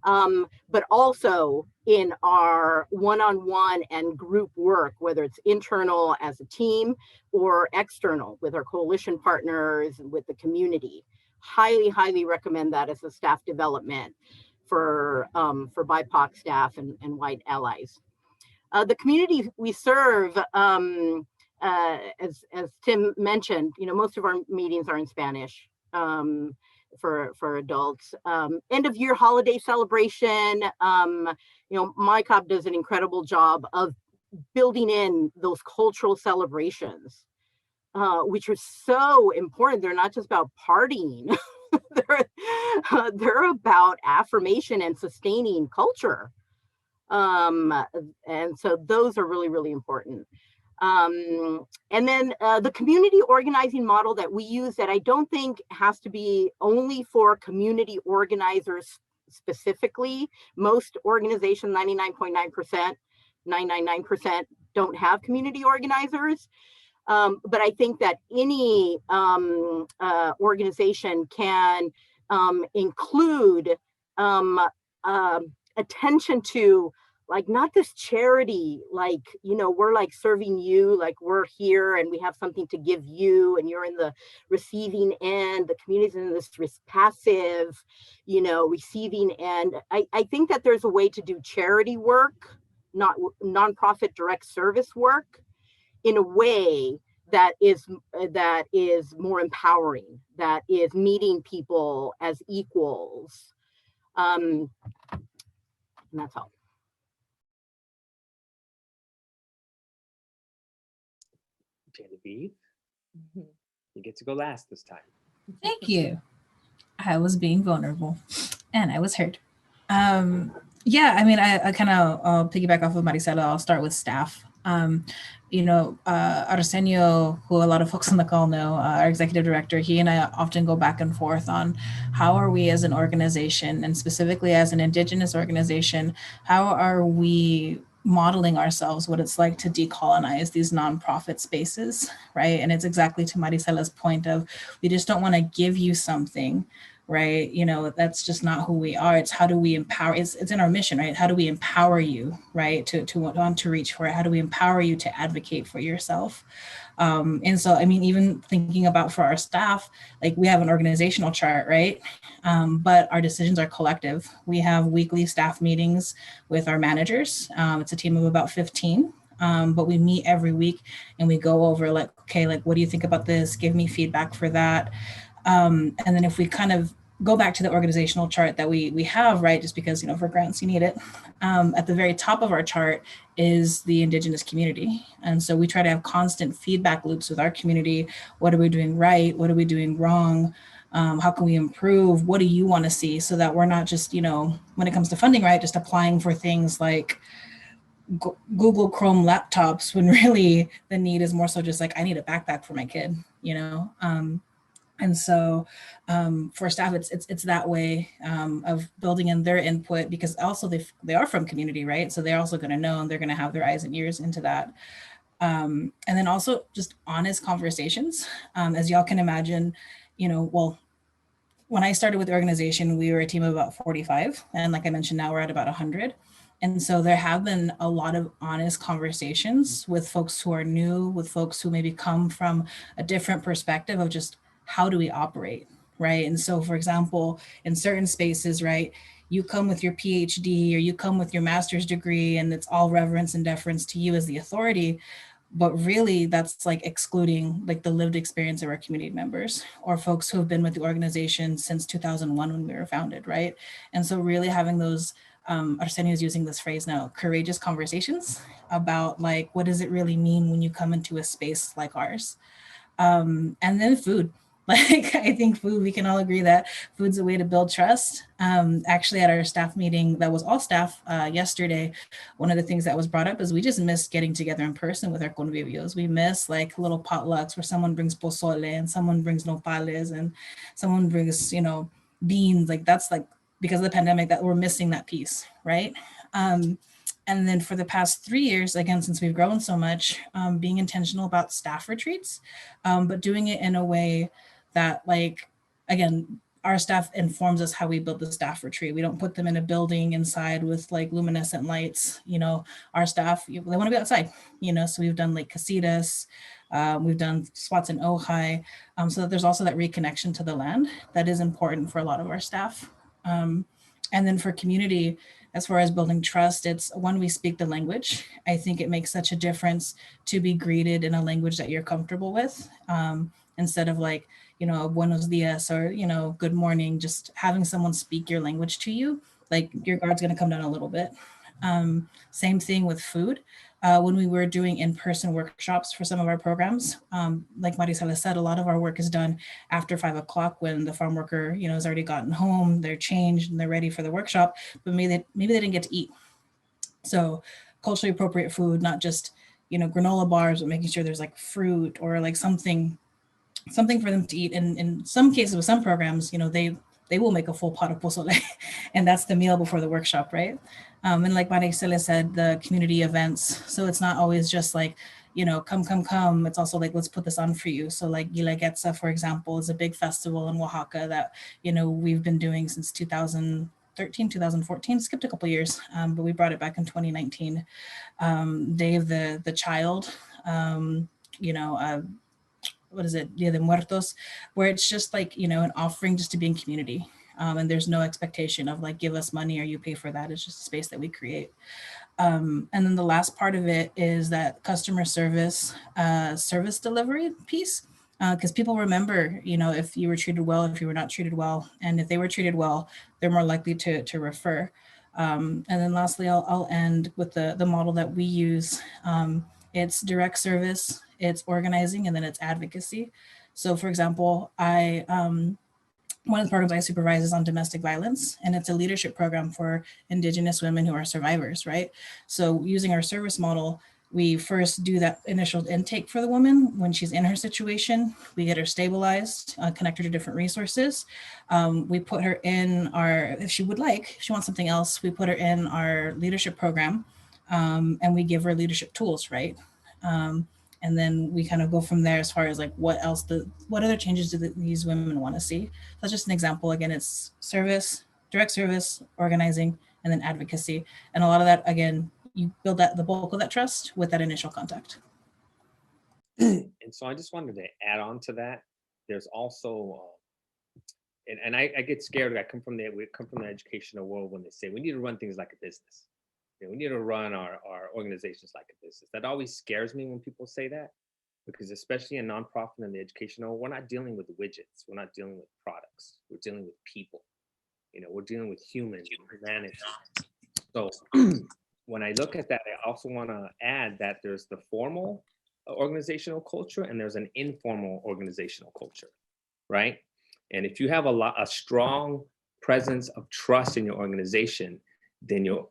But also in our one-on-one and group work, whether it's internal as a team or external with our coalition partners and with the community. Highly, highly recommend that as a staff development for BIPOC staff and white allies. The community we serve, as Tim mentioned, you know, most of our meetings are in Spanish. For adults. End of year holiday celebration. You know, MICOP does an incredible job of building in those cultural celebrations, which are so important. They're not just about partying. They're about affirmation and sustaining culture. And so those are really, really important. And then the community organizing model that we use, that I don't think has to be only for community organizers specifically. Most organizations, 99.9%, 999% don't have community organizers. But I think that any organization can include attention to, like, not this charity, like, you know, we're like serving you, like we're here and we have something to give you and you're in the receiving end, the community's in this passive, you know, receiving end. I think that there's a way to do charity work, not nonprofit direct service work, in a way that is more empowering, that is meeting people as equals. And that's all. Genevieve, you get to go last this time. Thank you. I was being vulnerable and I was heard. Yeah, I mean, I kind of piggyback off of Maricela. I'll start with staff. Arsenio, who a lot of folks on the call know, our executive director, he and I often go back and forth on how are we as an organization, and specifically as an Indigenous organization, how are we modeling ourselves what it's like to decolonize these nonprofit spaces, right? And it's exactly to Maricela's point of, we just don't want to give you something, right? That's just not who we are. It's how do we empower, it's in our mission, right? How do we empower you, right? To want to reach for it? How do we empower you to advocate for yourself? And so, I mean, even thinking about for our staff, like we have an organizational chart, right? But our decisions are collective. We have weekly staff meetings with our managers. It's a team of about 15. But we meet every week and we go over like, okay, like, what do you think about this? Give me feedback for that. And then if we kind of go back to the organizational chart that we have, right, just because, for grants, you need it. At the very top of our chart is the Indigenous community. And so we try to have constant feedback loops with our community. What are we doing right? What are we doing wrong? How can we improve? What do you want to see? So that we're not just, when it comes to funding, right, just applying for things like Google Chrome laptops, when really the need is more so just like, I need a backpack for my kid, And so for staff, it's that way of building in their input, because also they are from community, right? So they're also going to know, and they're going to have their eyes and ears into that. And then also just honest conversations. As y'all can imagine, well, when I started with the organization, we were a team of about 45. And like I mentioned, now we're at about 100. And so there have been a lot of honest conversations with folks who are new, with folks who maybe come from a different perspective of just, how do we operate, right? And so, for example, in certain spaces, right, you come with your PhD or you come with your master's degree and it's all reverence and deference to you as the authority, but really that's like excluding like the lived experience of our community members or folks who have been with the organization since 2001 when we were founded, right? And so really having those, Arsenio is using this phrase now, courageous conversations about like, what does it really mean when you come into a space like ours? And then food. Like, I think food, we can all agree that food's a way to build trust. Actually, at our staff meeting that was all staff yesterday, one of the things that was brought up is we just miss getting together in person with our convivios. We miss like little potlucks where someone brings pozole and someone brings nopales and someone brings, beans. Like that's like, because of the pandemic, that we're missing that piece, right? And then for the past 3 years, again, since we've grown so much, being intentional about staff retreats, but doing it in a way that, like, again, our staff informs us how we build the staff retreat. We don't put them in a building inside with like luminescent lights. Our staff, they want to be outside, so we've done like casitas, we've done spots in Ojai, so that there's also that reconnection to the land that is important for a lot of our staff. And then for community, as far as building trust, it's when we speak the language. I think it makes such a difference to be greeted in a language that you're comfortable with, instead of like, buenos dias or, good morning, just having someone speak your language to you, like your guard's going to come down a little bit. Same thing with food. When we were doing in-person workshops for some of our programs, like Maricela said, a lot of our work is done after 5 o'clock when the farm worker, has already gotten home, they're changed and they're ready for the workshop, but maybe they didn't get to eat. So culturally appropriate food, not just, granola bars, but making sure there's like fruit or like something for them to eat. And in some cases with some programs, they will make a full pot of pozole and that's the meal before the workshop, right? And like Maricela said, the community events. So it's not always just like, come. It's also like, let's put this on for you. So like Guelaguetza, for example, is a big festival in Oaxaca that, we've been doing since 2013, 2014, skipped a couple years, but we brought it back in 2019. Day of the Child, what is it, Dia de Muertos, where it's just like, an offering just to be in community. And there's no expectation of like, give us money or you pay for that. It's just a space that we create. And then the last part of it is that customer service, service delivery piece, because people remember, you know, if you were treated well, if you were not treated well, and if they were treated well, they're more likely to refer. And then lastly, I'll end with the model that we use. It's direct service, it's organizing, and then it's advocacy. So for example, one of the programs I supervise is on domestic violence, and it's a leadership program for Indigenous women who are survivors, right? So using our service model, we first do that initial intake for the woman when she's in her situation. We get her stabilized, connect her to different resources. We put her in our, if she would like, if she wants something else, we put her in our leadership program, and we give her leadership tools, right? And then we kind of go from there as far as like what other changes do these women want to see. That's just an example. Again, it's service, direct service, organizing, and then advocacy. And a lot of that, again, you build the bulk of that trust with that initial contact. And so I just wanted to add on to that. There's also, and I get scared. We come from the educational world when they say we need to run things like a business. We need to run our organizations like a business. That always scares me when people say that, because especially in nonprofit and the educational, we're not dealing with widgets. We're not dealing with products. We're dealing with people. You know, we're dealing with humans, humanity. So when I look at that, I also want to add that there's the formal organizational culture and there's an informal organizational culture, right? And if you have a strong presence of trust in your organization, then your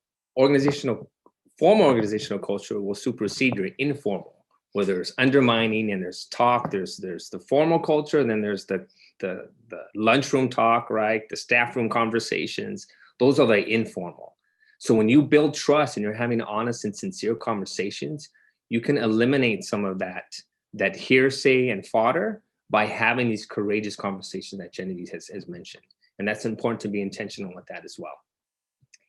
formal organizational culture will supersede your informal, where there's undermining and there's talk. There's the formal culture, and then there's the lunchroom talk, right? The staff room conversations. Those are the informal. So when you build trust and you're having honest and sincere conversations, you can eliminate some of that hearsay and fodder by having these courageous conversations that Genevieve has mentioned. And that's important to be intentional with that as well.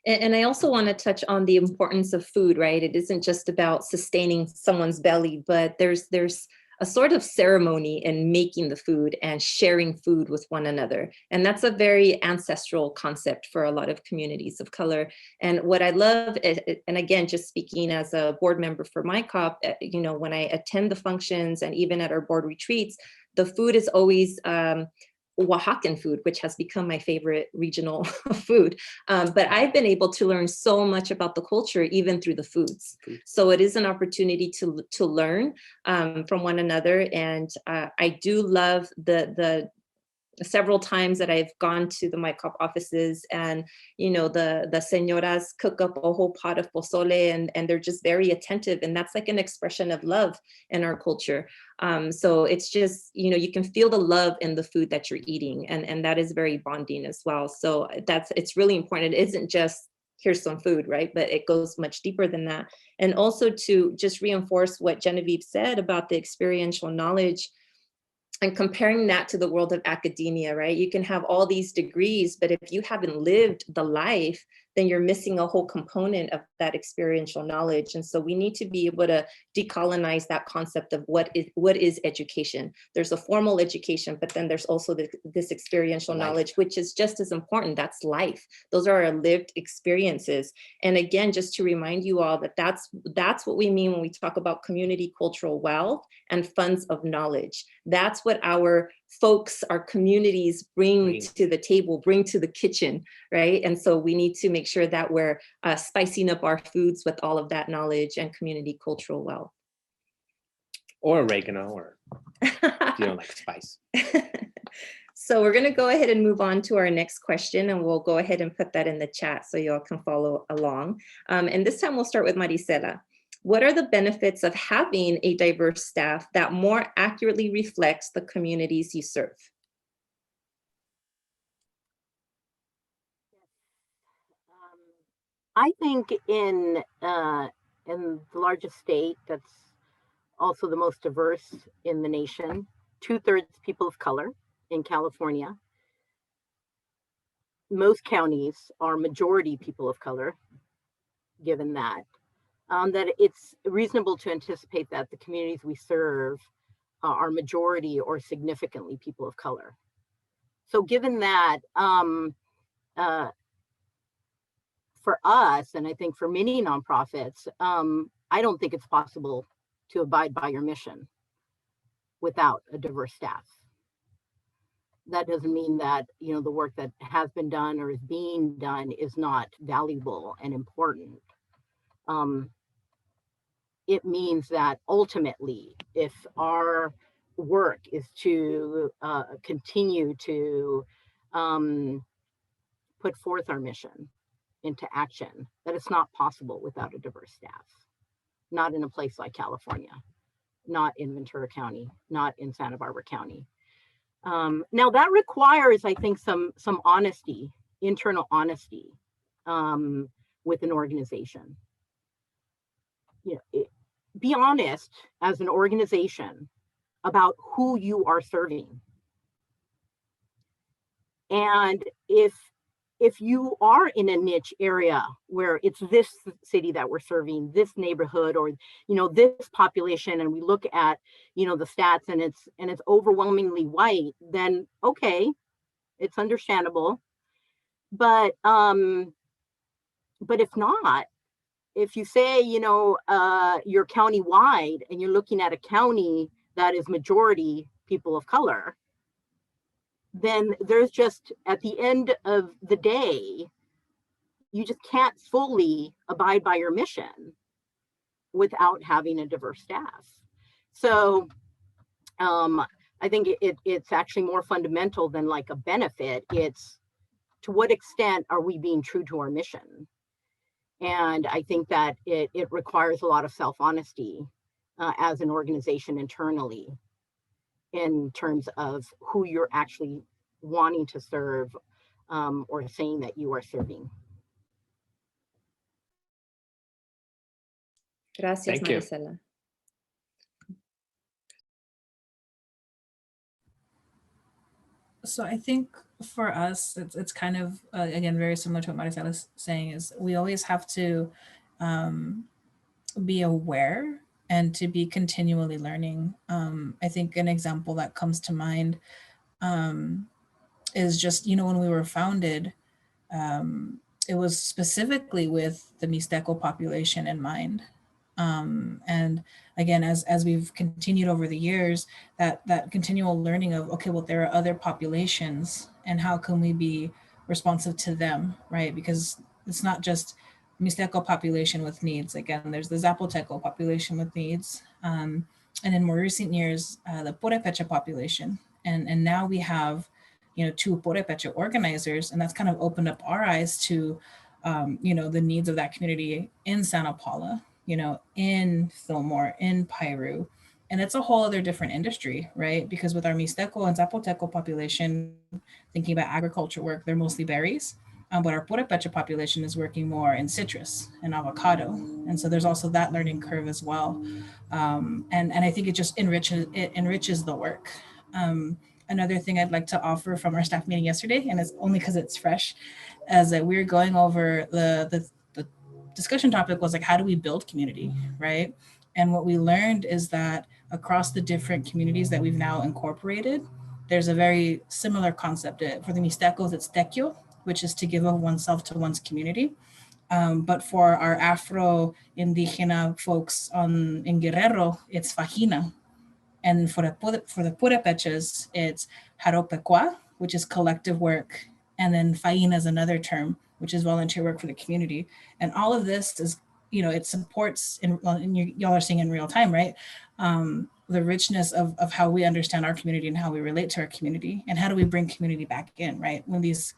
And I also want to touch on the importance of food, right? It isn't just about sustaining someone's belly, but there's a sort of ceremony in making the food and sharing food with one another. And that's a very ancestral concept for a lot of communities of color. And what I love, and again, just speaking as a board member for MICOP, you know, when I attend the functions and even at our board retreats, the food is always Oaxacan food, which has become my favorite regional food. But I've been able to learn so much about the culture, even through the foods. So it is an opportunity to learn from one another. And I do love the several times that I've gone to the MICOP offices, and you know, the señoras cook up a whole pot of pozole, and they're just very attentive, and that's like an expression of love in our culture. So it's just, you know, you can feel the love in the food that you're eating, and that is very bonding as well. So it's really important. It isn't just here's some food, right? But it goes much deeper than that. And also to just reinforce what Genevieve said about the experiential knowledge, and comparing that to the world of academia, right? You can have all these degrees, but if you haven't lived the life, then you're missing a whole component of that experiential knowledge. And so we need to be able to decolonize that concept of what is education. There's a formal education, but then there's also this experiential knowledge, which is just as important. That's life. Those are our lived experiences. And again, just to remind you all that that's what we mean when we talk about community cultural wealth and funds of knowledge. That's what our folks, our communities bring to the table, bring to the kitchen, right? And so we need to make sure that we're spicing up our foods with all of that knowledge and community cultural wealth. Or oregano, or if you don't like spice. So we're going to go ahead and move on to our next question, and we'll go ahead and put that in the chat so y'all can follow along. And this time we'll start with Maricela. What are the benefits of having a diverse staff that more accurately reflects the communities you serve? I think in the largest state that's also the most diverse in the nation, 2/3 people of color in California. Most counties are majority people of color, given that. That it's reasonable to anticipate that the communities we serve are majority or significantly people of color. for us, and I think for many nonprofits, I don't think it's possible to abide by your mission without a diverse staff. That doesn't mean that, you know, the work that has been done or is being done is not valuable and important. It means that ultimately, if our work is to continue to put forth our mission into action, that it's not possible without a diverse staff. Not in a place like California, not in Ventura County, not in Santa Barbara County. Now that requires, I think, some honesty, internal honesty with an organization. You know, be honest as an organization about who you are serving. And if you are in a niche area where it's this city that we're serving, this neighborhood, or, you know, this population, and we look at, you know, the stats and it's overwhelmingly white, then okay, it's understandable. But if not, if you say, you know, you're county-wide and you're looking at a county that is majority people of color, then there's just, at the end of the day, you just can't fully abide by your mission without having a diverse staff. So I think it's actually more fundamental than like a benefit. It's to what extent are we being true to our mission? And I think that it requires a lot of self-honesty as an organization internally, in terms of who you're actually wanting to serve or saying that you are serving. Gracias, Thank you. Maricela. So I think for us, it's kind of, again, very similar to what Maricela is saying, is we always have to be aware and to be continually learning. I think an example that comes to mind is just, you know, when we were founded, it was specifically with the Mixteco population in mind. And again, as we've continued over the years, that continual learning of, okay, well, there are other populations and how can we be responsive to them, right? Because it's not just Mixteco population with needs. Again, there's the Zapoteco population with needs. And in more recent years, the Purepecha population. And now we have, you know, 2 Purepecha organizers, and that's kind of opened up our eyes to, you know, the needs of that community in Santa Paula, you know, in Fillmore, in Piru. And it's a whole other different industry, right? Because with our Mixteco and Zapoteco population, thinking about agriculture work, they're mostly berries. But our Purepecha population is working more in citrus and avocado. And so there's also that learning curve as well. And I think it just enriches the work. Another thing I'd like to offer from our staff meeting yesterday, and it's only because it's fresh, is that we're going over the discussion topic was like, how do we build community, right? And what we learned is that across the different communities that we've now incorporated, there's a very similar concept. For the Mixtecos, it's tequio, which is to give of oneself to one's community. But for our Afro-Indigena folks in Guerrero, it's fajina. And for the Purepechas, it's haropequa, which is collective work. And then faina is another term, which is volunteer work for the community. And all of this is, you know, it supports, and y'all are seeing in real time, right? The richness of how we understand our community and how we relate to our community, and how do we bring community back in, right? When these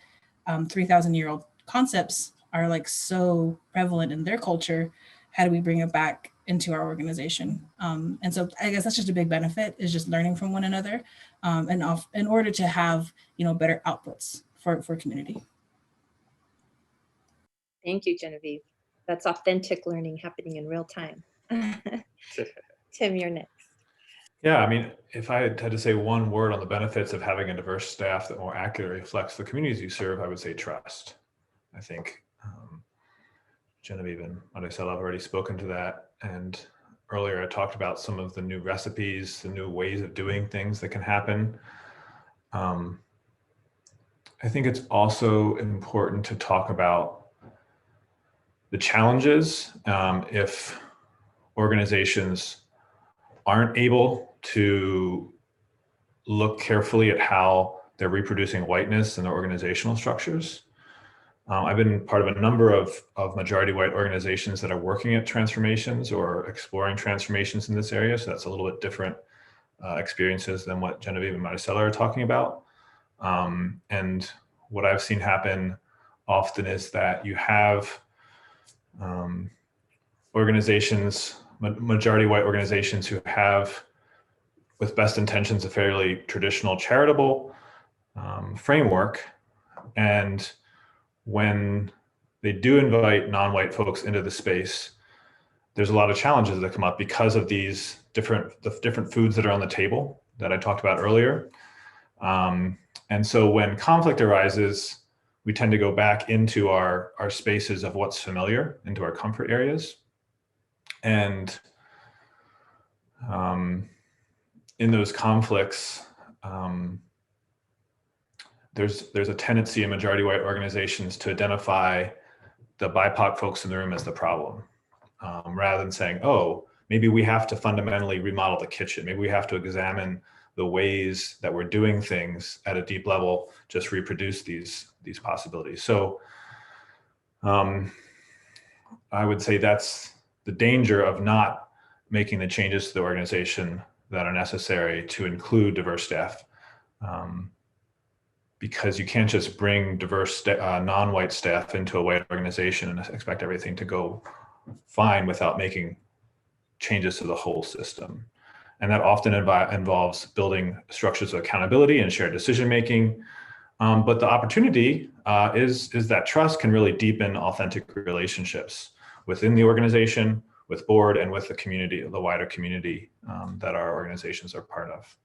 3,000-year-old concepts are like so prevalent in their culture, how do we bring it back into our organization? And so I guess that's just a big benefit, is just learning from one another, and in order to have, you know, better outputs for community. Thank you, Genevieve. That's authentic learning happening in real time. Tim, you're next. Yeah, I mean, if I had to say one word on the benefits of having a diverse staff that more accurately reflects the communities you serve, I would say trust. I think Genevieve and Maricela have already spoken to that. And earlier I talked about some of the new recipes, the new ways of doing things that can happen. I think it's also important to talk about the challenges if organizations aren't able to look carefully at how they're reproducing whiteness in their organizational structures. I've been part of a number of majority white organizations that are working at transformations or exploring transformations in this area. So that's a little bit different experiences than what Genevieve and Maricela are talking about. And what I've seen happen often is that you have organizations, majority white organizations who have, with best intentions, a fairly traditional charitable framework. And when they do invite non-white folks into the space, there's a lot of challenges that come up because of these different foods that are on the table that I talked about earlier. And so when conflict arises, we tend to go back into our spaces of what's familiar, into our comfort areas. And in those conflicts, there's a tendency in majority white organizations to identify the BIPOC folks in the room as the problem, rather than saying, oh, maybe we have to fundamentally remodel the kitchen. Maybe we have to examine the ways that we're doing things at a deep level, just reproduce these possibilities. So I would say that's the danger of not making the changes to the organization that are necessary to include diverse staff. Because you can't just bring diverse non-white staff into a white organization and expect everything to go fine without making changes to the whole system. And that often involves building structures of accountability and shared decision-making. But the opportunity is that trust can really deepen authentic relationships within the organization, with board, and with the community, the wider community that our organizations are part of.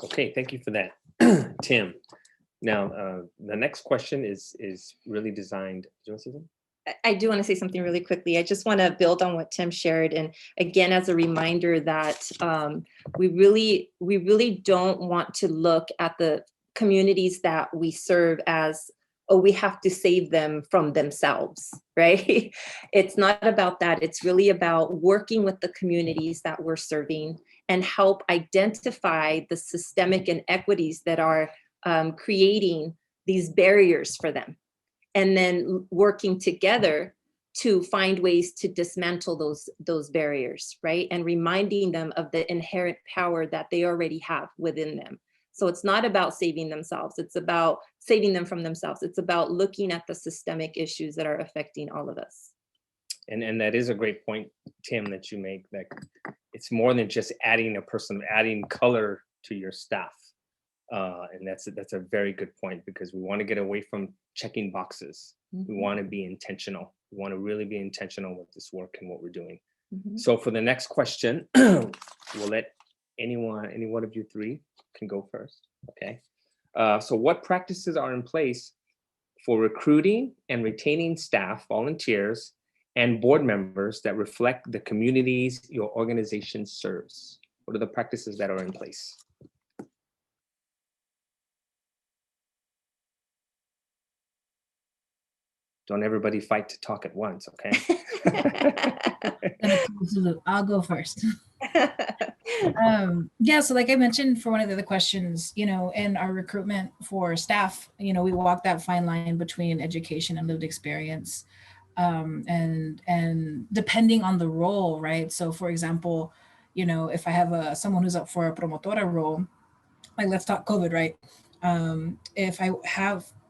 Okay, thank you for that, Tim. Now, the next question is really designed. Do you want to say something? I do want to say something really quickly. I just want to build on what Tim shared. And again, as a reminder that we really don't want to look at the communities that we serve as, oh, we have to save them from themselves, right? It's not about that. It's really about working with the communities that we're serving and help identify the systemic inequities that are creating these barriers for them. And then working together to find ways to dismantle those barriers, right? And reminding them of the inherent power that they already have within them. So it's not about saving themselves. It's about saving them from themselves. It's about looking at the systemic issues that are affecting all of us. And that is a great point, Tim, that you make, that it's more than just adding a person, adding color to your staff. And that's a very good point, because we want to get away from checking boxes. Mm-hmm. We want to be intentional. We want to really be intentional with this work and what we're doing. Mm-hmm. So for the next question, we'll let any one of you three can go first. Okay. So what practices are in place for recruiting and retaining staff, volunteers, and board members that reflect the communities your organization serves? What are the practices that are in place? Don't everybody fight to talk at once, okay? I'll go first. Yeah, so like I mentioned for one of the other questions, in our recruitment for staff, we walk that fine line between education and lived experience. And depending on the role, right? So for example, if I have someone who's up for a promotora role, like let's talk COVID, right?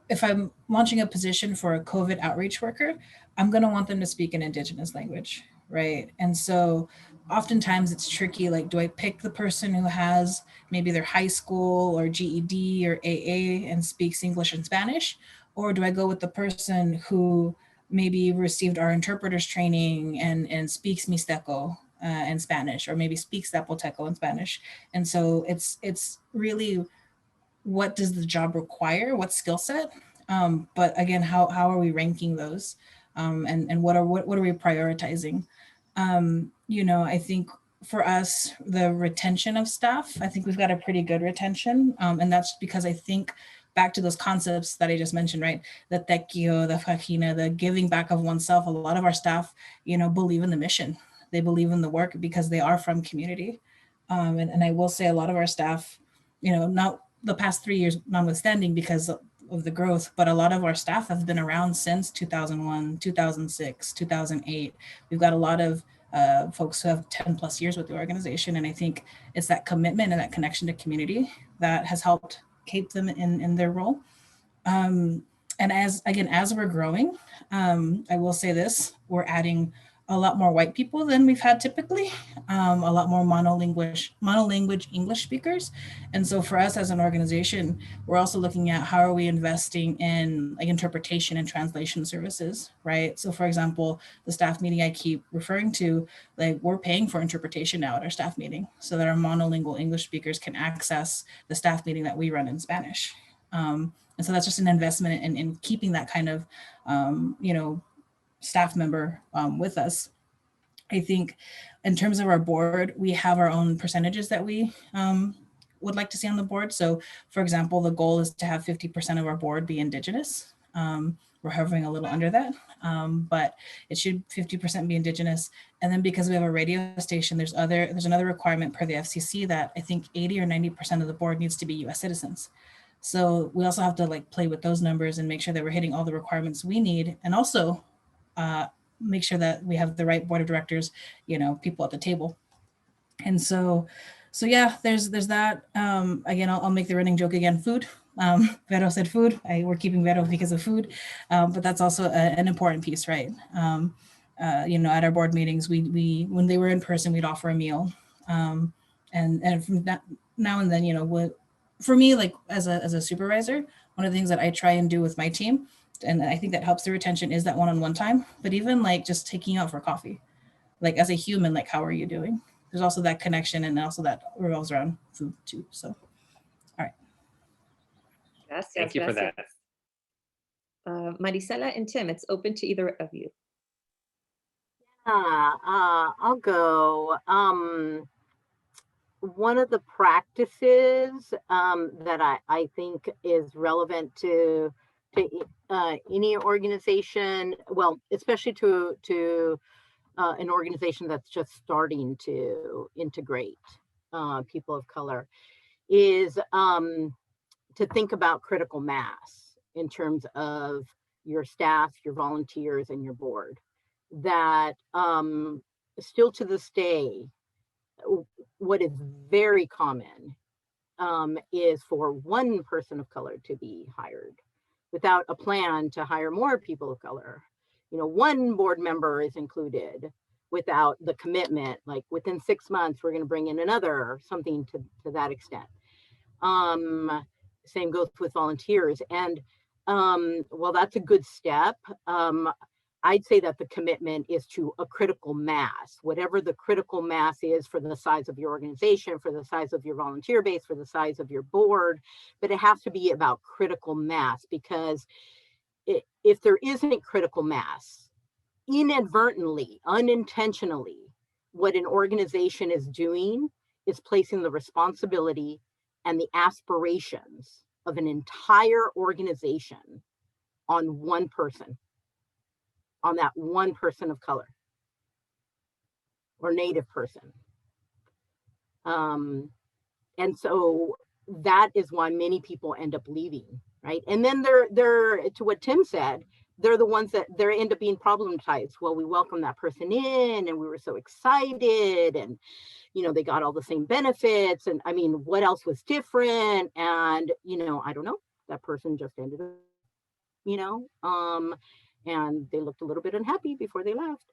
If I'm launching a position for a COVID outreach worker, I'm going to want them to speak an Indigenous language, right? And so oftentimes it's tricky, like, do I pick the person who has maybe their high school or GED or AA and speaks English and Spanish? Or do I go with the person who maybe received our interpreters training and speaks Mixteco in Spanish, or maybe speaks Zapoteco in Spanish? And so it's really, what does the job require? What skill set? But again, how are we ranking those? And what are we prioritizing? I think for us, the retention of staff, I think we've got a pretty good retention. And that's because I think back to those concepts that I just mentioned, right? The tequio, the fajina, the giving back of oneself. A lot of our staff, you know, believe in the mission. They believe in the work because they are from community. And I will say a lot of our staff, you know, not the past 3 years notwithstanding because of the growth, but a lot of our staff have been around since 2001, 2006, 2008. We've got a lot of folks who have 10 plus years with the organization. And I think it's that commitment and that connection to community that has helped keep them in their role. And as we're growing, I will say this, we're adding a lot more white people than we've had typically, a lot more monolanguage English speakers. And so for us as an organization, we're also looking at how are we investing in like interpretation and translation services, right? So for example, the staff meeting I keep referring to, like we're paying for interpretation now at our staff meeting so that our monolingual English speakers can access the staff meeting that we run in Spanish. And so that's just an investment in keeping that kind of, you know, staff member with us. I think in terms of our board, we have our own percentages that we would like to see on the board. So for example, the goal is to have 50% of our board be Indigenous. We're hovering a little under that, but it should 50% be Indigenous. And then because we have a radio station, there's another requirement per the FCC that I think 80 or 90% of the board needs to be US citizens. So we also have to like play with those numbers and make sure that we're hitting all the requirements we need, and also make sure that we have the right board of directors, you know, people at the table. And so yeah, there's that. Again, I'll make the running joke again, food. Vero said food. We're keeping Vero because of food, but that's also an important piece, right? You know, at our board meetings, we when they were in person, we'd offer a meal. And from that, now and then, you know, for me, like as a supervisor, one of the things that I try and do with my team, and I think that helps the retention, is that one-on-one time. But even like just taking you out for coffee, like as a human, like how are you doing? There's also that connection, and also that revolves around food too. So, all right. Yes, Thank you for that. Maricela and Tim, it's open to either of you. I'll go. One of the practices that I think is relevant to any organization, well, especially to an organization that's just starting to integrate people of color, is to think about critical mass in terms of your staff, your volunteers, and your board. That still to this day, what is very common is for one person of color to be hired without a plan to hire more people of color. You know, one board member is included without the commitment, like within 6 months, we're going to bring in another, or something to that extent. Same goes with volunteers. And well, that's a good step. I'd say that the commitment is to a critical mass, whatever the critical mass is for the size of your organization, for the size of your volunteer base, for the size of your board, but it has to be about critical mass, because if there isn't critical mass, inadvertently, unintentionally, what an organization is doing is placing the responsibility and the aspirations of an entire organization on one person. On that one person of color or Native person. And so that is why many people end up leaving, right? And then they're to what Tim said, they're the ones that they end up being problematized. Well, we welcomed that person in and we were so excited, and you know, they got all the same benefits, and I mean, what else was different? And you know, I don't know, that person just ended up, you know, and they looked a little bit unhappy before they left.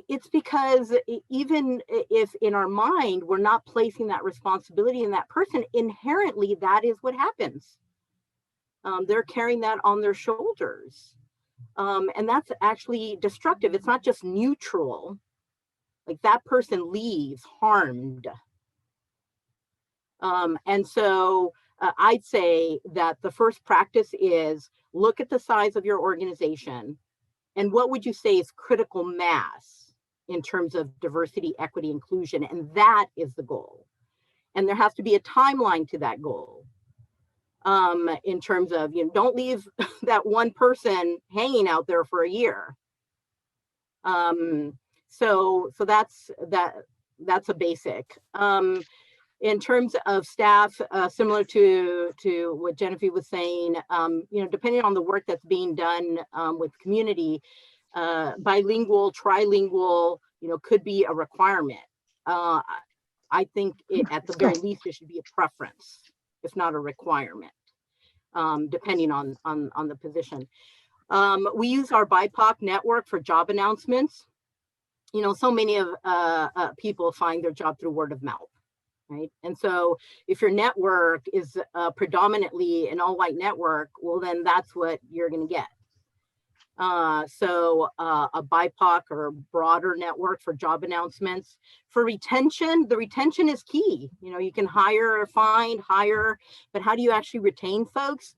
It's because even if in our mind, we're not placing that responsibility in that person, inherently, that is what happens. They're carrying that on their shoulders. And that's actually destructive. It's not just neutral. Like that person leaves harmed. And so I'd say that the first practice is look at the size of your organization and what would you say is critical mass in terms of diversity, equity, inclusion, and that is the goal. And there has to be a timeline to that goal. in terms of, don't leave that one person hanging out there for a year. So that's a basic. In terms of staff, similar to what Genevieve was saying, depending on the work that's being done with community, bilingual, trilingual, could be a requirement. I think at the very least, it should be a preference, if not a requirement, depending on the position. We use our BIPOC network for job announcements. So many of people find their job through word of mouth, right? And so if your network is predominantly an all-white network, well, then that's what you're going to get. So a BIPOC or broader network for job announcements. For retention, the retention is key. You can hire or hire, but how do you actually retain folks?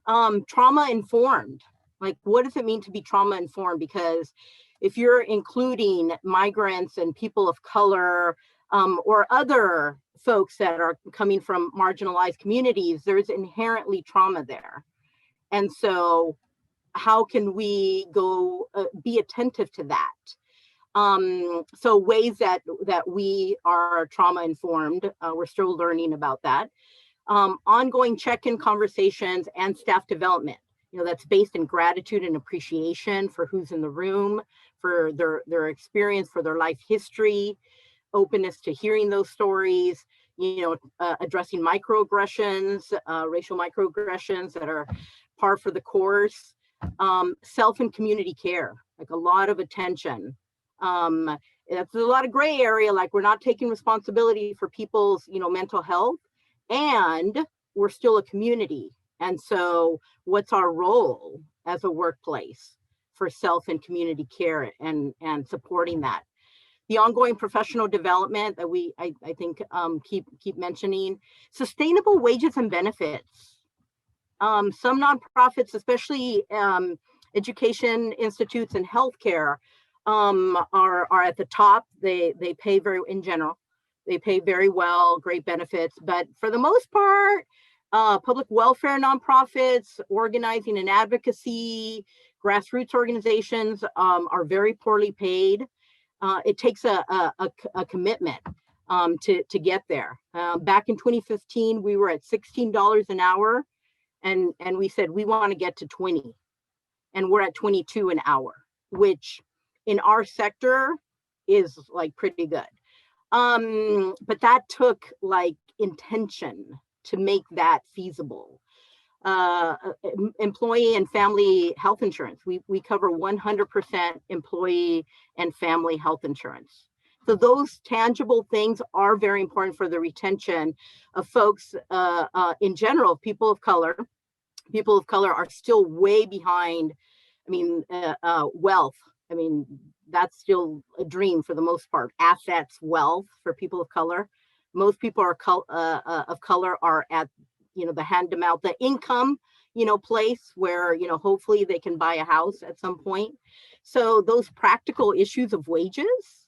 Trauma informed. Like, what does it mean to be trauma informed? Because if you're including migrants and people of color or other folks that are coming from marginalized communities, there's inherently trauma there. And so how can we go be attentive to that? So ways that we are trauma informed, we're still learning about that. Ongoing check-in conversations and staff development, that's based in gratitude and appreciation for who's in the room, for their experience, for their life history, openness to hearing those stories, addressing microaggressions, racial microaggressions that are par for the course. Self and community care, like a lot of attention. That's a lot of gray area, like we're not taking responsibility for people's, mental health, and we're still a community. And so what's our role as a workplace for self and community care and supporting that? The ongoing professional development that I think keep mentioning, sustainable wages and benefits. Some nonprofits, especially education institutes and healthcare, are at the top. They pay in general, they pay very well, great benefits. But for the most part, public welfare nonprofits, organizing and advocacy, grassroots organizations are very poorly paid. It takes a commitment to get there. Back in 2015, we were at $16 an hour. And we said, we want to get to 20, and we're at 22 an hour, which in our sector is like pretty good. But that took like intention to make that feasible. Employee and family health insurance. We cover 100% employee and family health insurance. So those tangible things are very important for the retention of folks in general. People of color are still way behind. I mean, wealth. I mean, that's still a dream for the most part. Assets, wealth for people of color. Most people of color are at, the hand-to-mouth, the income, place where, hopefully they can buy a house at some point. So those practical issues of wages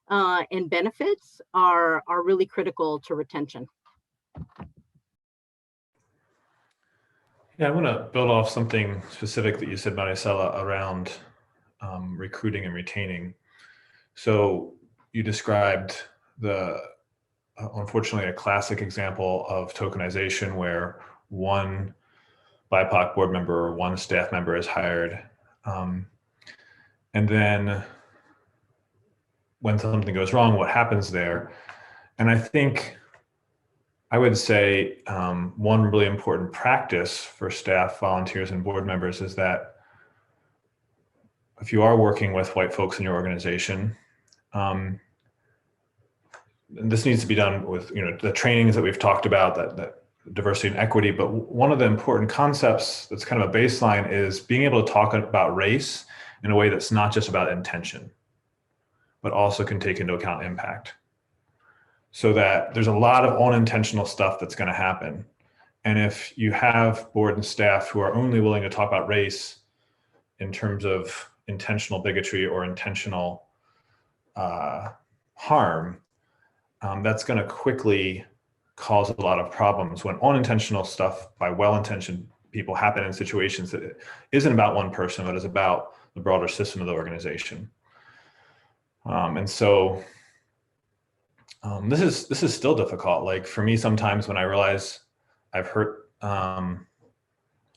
and benefits are really critical to retention. Yeah, I want to build off something specific that you said, Maricela, around recruiting and retaining. So you described unfortunately, a classic example of tokenization where one BIPOC board member or one staff member is hired. And then when something goes wrong, what happens there? And I think I would say one really important practice for staff, volunteers, and board members is that if you are working with white folks in your organization, and this needs to be done with the trainings that we've talked about, that diversity and equity, but one of the important concepts that's kind of a baseline is being able to talk about race in a way that's not just about intention, but also can take into account impact. So that there's a lot of unintentional stuff that's going to happen. And if you have board and staff who are only willing to talk about race in terms of intentional bigotry or intentional harm, that's going to quickly cause a lot of problems when unintentional stuff by well-intentioned people happen in situations that it isn't about one person, but is about the broader system of the organization. And so this is still difficult. Like for me, sometimes when I realize I've hurt a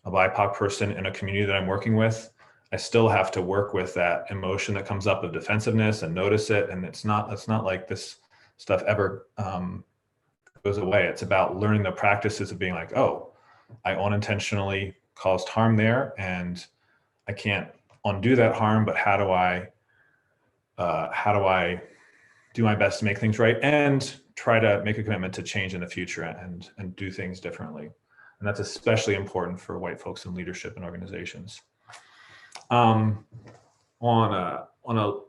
BIPOC person in a community that I'm working with, I still have to work with that emotion that comes up of defensiveness and notice it. And it's not like this stuff ever goes away. It's about learning the practices of being like, oh, I unintentionally caused harm there, and I can't undo that harm, but how do I do my best to make things right and try to make a commitment to change in the future and do things differently. And that's especially important for white folks in leadership and organizations. On a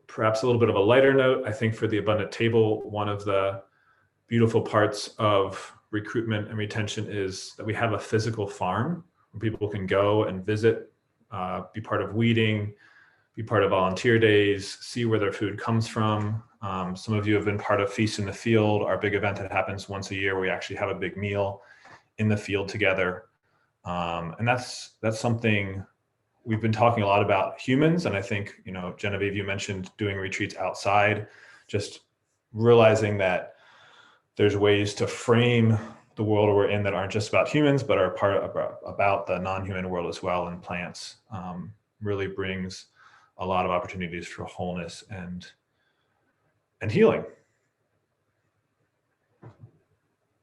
perhaps a little bit of a lighter note, I think for the Abundant Table, one of the beautiful parts of recruitment and retention is that we have a physical farm where people can go and visit, be part of weeding, be part of volunteer days, see where their food comes from. Some of you have been part of Feast in the Field, our big event that happens once a year where we actually have a big meal in the field together. And that's something we've been talking a lot about humans. And I think, you know, Genevieve, you mentioned doing retreats outside, just realizing that there's ways to frame the world we're in that aren't just about humans, but are about the non-human world as well, and plants really brings a lot of opportunities for wholeness and healing.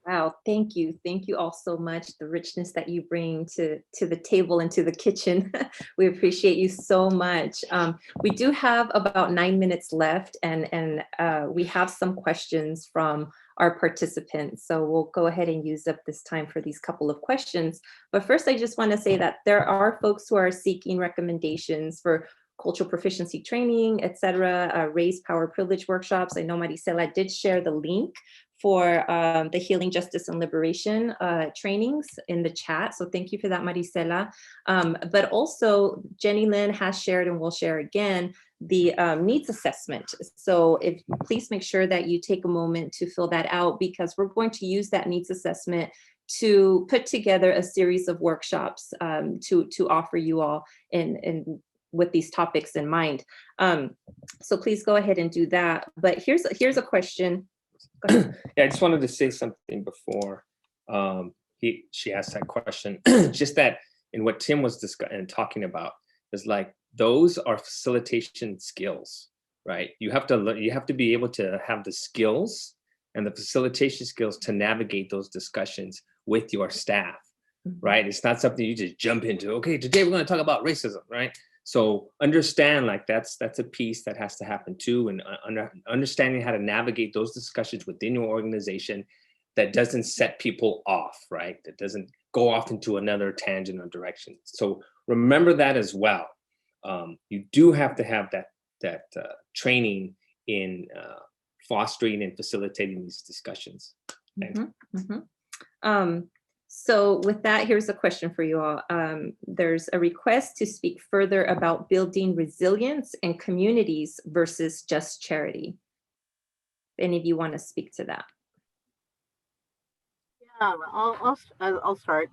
Wow, thank you. Thank you all so much. The richness that you bring to the table and to the kitchen. We appreciate you so much. We do have about 9 minutes left, and we have some questions from our participants. So we'll go ahead and use up this time for these couple of questions. But first, I just want to say that there are folks who are seeking recommendations for cultural proficiency training, etc., race, power, privilege workshops. I know Maricela did share the link for the Healing, Justice, and Liberation trainings in the chat. So thank you for that, Maricela. But also, Jenny Lynn has shared and will share again the needs assessment. So if please make sure that you take a moment to fill that out, because we're going to use that needs assessment to put together a series of workshops to offer you all in with these topics in mind. So please go ahead and do that. But here's a question. Yeah, I just wanted to say something before she asked that question. Just that in what Tim was talking about is like, those are facilitation skills, right? You have to be able to have the skills and the facilitation skills to navigate those discussions with your staff, right? It's not something you just jump into. Okay, today we're going to talk about racism, right? So understand, like that's a piece that has to happen too, and understanding how to navigate those discussions within your organization that doesn't set people off, right? That doesn't go off into another tangent or direction. So remember that as well. You do have to have that training in fostering and facilitating these discussions. So with that, here's a question for you all. There's a request to speak further about building resilience in communities versus just charity. If any of you want to speak to that? Yeah, I'll start.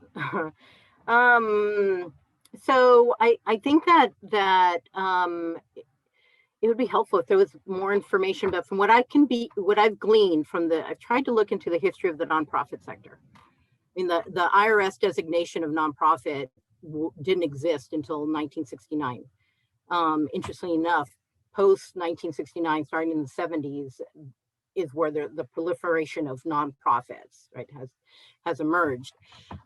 So I think that it would be helpful if there was more information, but from what I've gleaned from I've tried to look into the history of the nonprofit sector. I mean, the IRS designation of nonprofit didn't exist until 1969. Interestingly enough, post 1969, starting in the 70s, is where the proliferation of nonprofits, right, has emerged.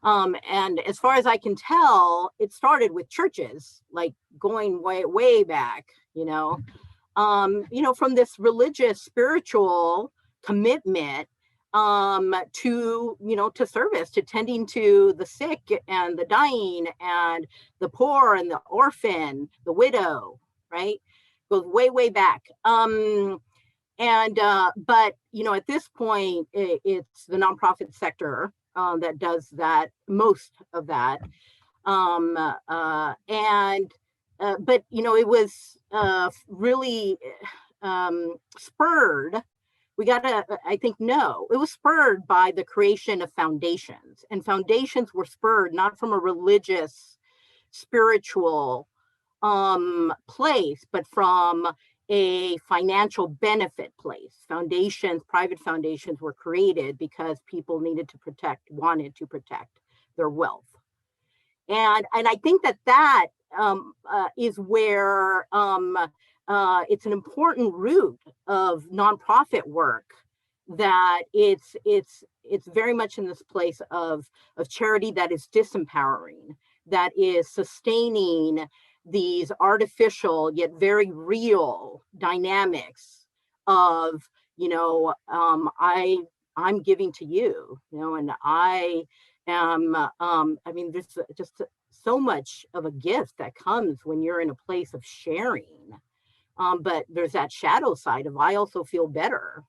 And as far as I can tell, it started with churches, like going way back, from this religious, spiritual commitment to service, to tending to the sick and the dying and the poor and the orphan, the widow, right? Goes way back. But at this point, it's the nonprofit sector that does that, most of that. But it was really spurred We gotta, I think, no, it was spurred by the creation of foundations, and foundations were spurred not from a religious, spiritual place, but from a financial benefit place. Foundations, private foundations were created because people wanted to protect their wealth. And I think that is where it's an important root of nonprofit work, that it's very much in this place of charity that is disempowering, that is sustaining these artificial yet very real dynamics of, I'm giving to you, and I am, I mean, there's just so much of a gift that comes when you're in a place of sharing. But there's that shadow side of, I also feel better.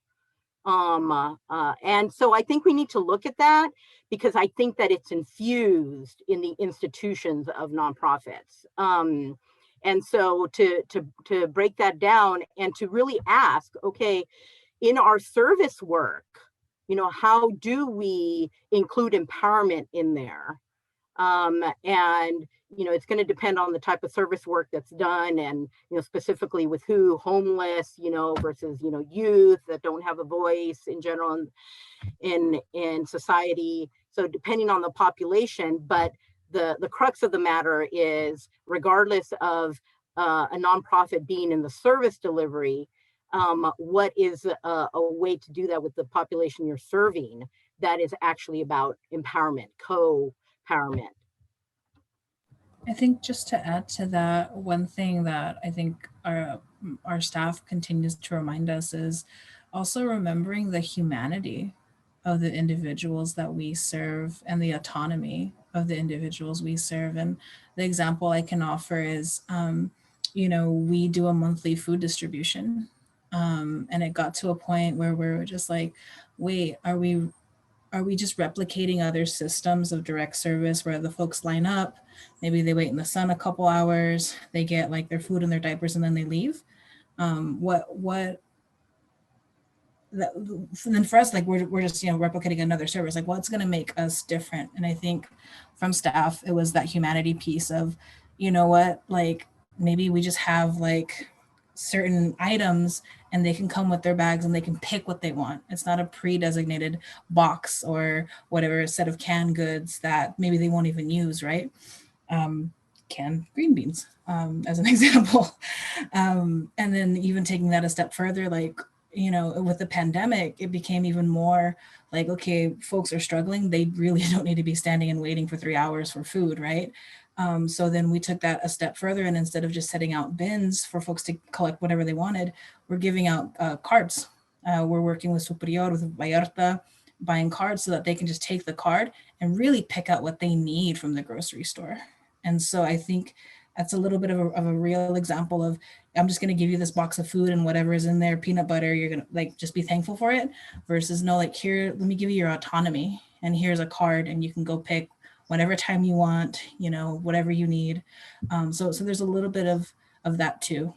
And so I think we need to look at that, because I think that it's infused in the institutions of nonprofits. And so to break that down and to really ask, okay, in our service work, how do we include empowerment in there? And it's going to depend on the type of service work that's done, and specifically with who, homeless, versus youth that don't have a voice in general in society. So depending on the population, but the crux of the matter is, regardless of a nonprofit being in the service delivery, what is a way to do that with the population you're serving that is actually about empowerment, co-empowerment. I think just to add to that, one thing that I think our staff continues to remind us is also remembering the humanity of the individuals that we serve and the autonomy of the individuals we serve. And the example I can offer is, we do a monthly food distribution. And it got to a point where we were just like, wait, are we just replicating other systems of direct service where the folks line up, maybe they wait in the sun a couple hours, they get like their food and their diapers, and then they leave? And then for us, like we're just replicating another service. Like, what's going to make us different? And I think from staff, it was that humanity piece of, like maybe we just have like certain items and they can come with their bags and they can pick what they want. It's not a pre-designated box or whatever set of canned goods that maybe they won't even use, right? Canned green beans, as an example. And then even taking that a step further, like, with the pandemic, it became even more like, okay, folks are struggling. They really don't need to be standing and waiting for 3 hours for food, right? So then we took that a step further, and instead of just setting out bins for folks to collect whatever they wanted, we're giving out cards. We're working with Superior, with Vallarta, buying cards so that they can just take the card and really pick out what they need from the grocery store. And so I think that's a little bit of a real example of, I'm just going to give you this box of food and whatever is in there, peanut butter, you're going to like just be thankful for it, versus no, like, here, let me give you your autonomy, and here's a card and you can go pick whatever time you want, whatever you need. So there's a little bit of that too.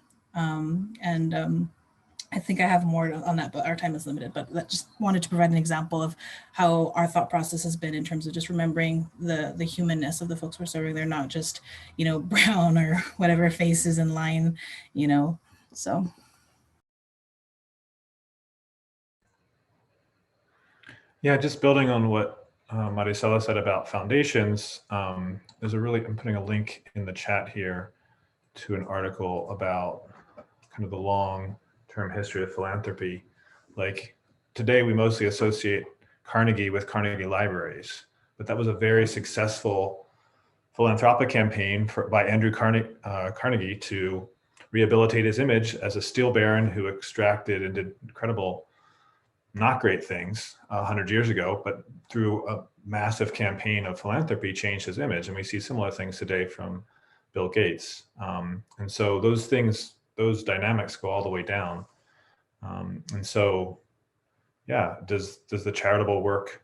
I think I have more on that, but our time is limited. But that just wanted to provide an example of how our thought process has been in terms of just remembering the humanness of the folks we're serving. They're not just, brown or whatever faces in line, so. Yeah, just building on what Maricela said about foundations, I'm putting a link in the chat here to an article about kind of the long-term history of philanthropy. Like, today we mostly associate Carnegie with Carnegie Libraries, but that was a very successful philanthropic campaign by Andrew Carnegie to rehabilitate his image as a steel baron who extracted and did incredible, not great things 100 years ago, but through a massive campaign of philanthropy changed his image. And we see similar things today from Bill Gates. And so those dynamics go all the way down. And so, yeah, does the charitable work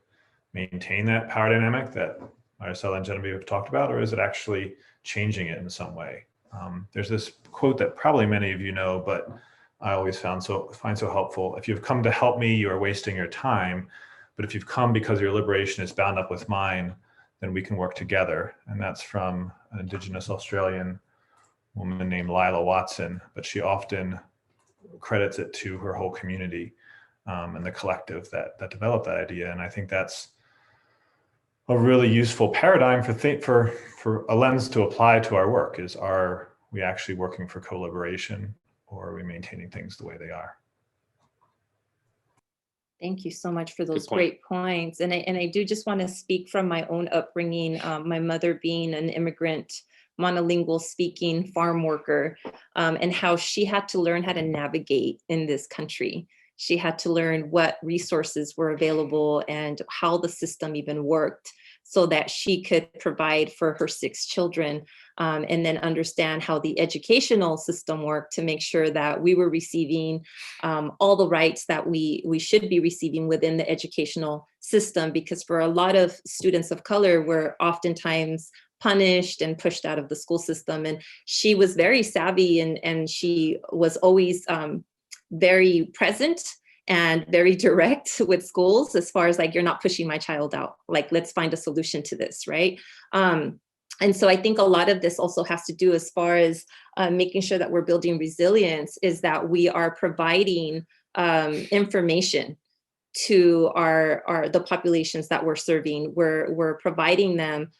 maintain that power dynamic that Maricela and Genevieve have talked about, or is it actually changing it in some way? There's this quote that probably many of you know, but I always find so helpful. If you've come to help me, you are wasting your time. But if you've come because your liberation is bound up with mine, then we can work together. And that's from an Indigenous Australian woman named Lila Watson, but she often credits it to her whole community and the collective that developed that idea. And I think that's a really useful paradigm for a lens to apply to our work. Is, are we actually working for co-liberation, or are we maintaining things the way they are? Thank you so much for those point. great points. And I do just want to speak from my own upbringing, my mother being an immigrant, monolingual speaking farm worker, and how she had to learn how to navigate in this country. She had to learn what resources were available and how the system even worked so that she could provide for her 6 children, and then understand how the educational system worked to make sure that we were receiving all the rights that we should be receiving within the educational system. Because for a lot of students of color, we're oftentimes punished and pushed out of the school system. And she was very savvy, and she was always very present and very direct with schools as far as like, you're not pushing my child out, like, let's find a solution to this, right? And so I think a lot of this also has to do as far as making sure that we're building resilience, is that we are providing information to the populations that we're serving. We're providing them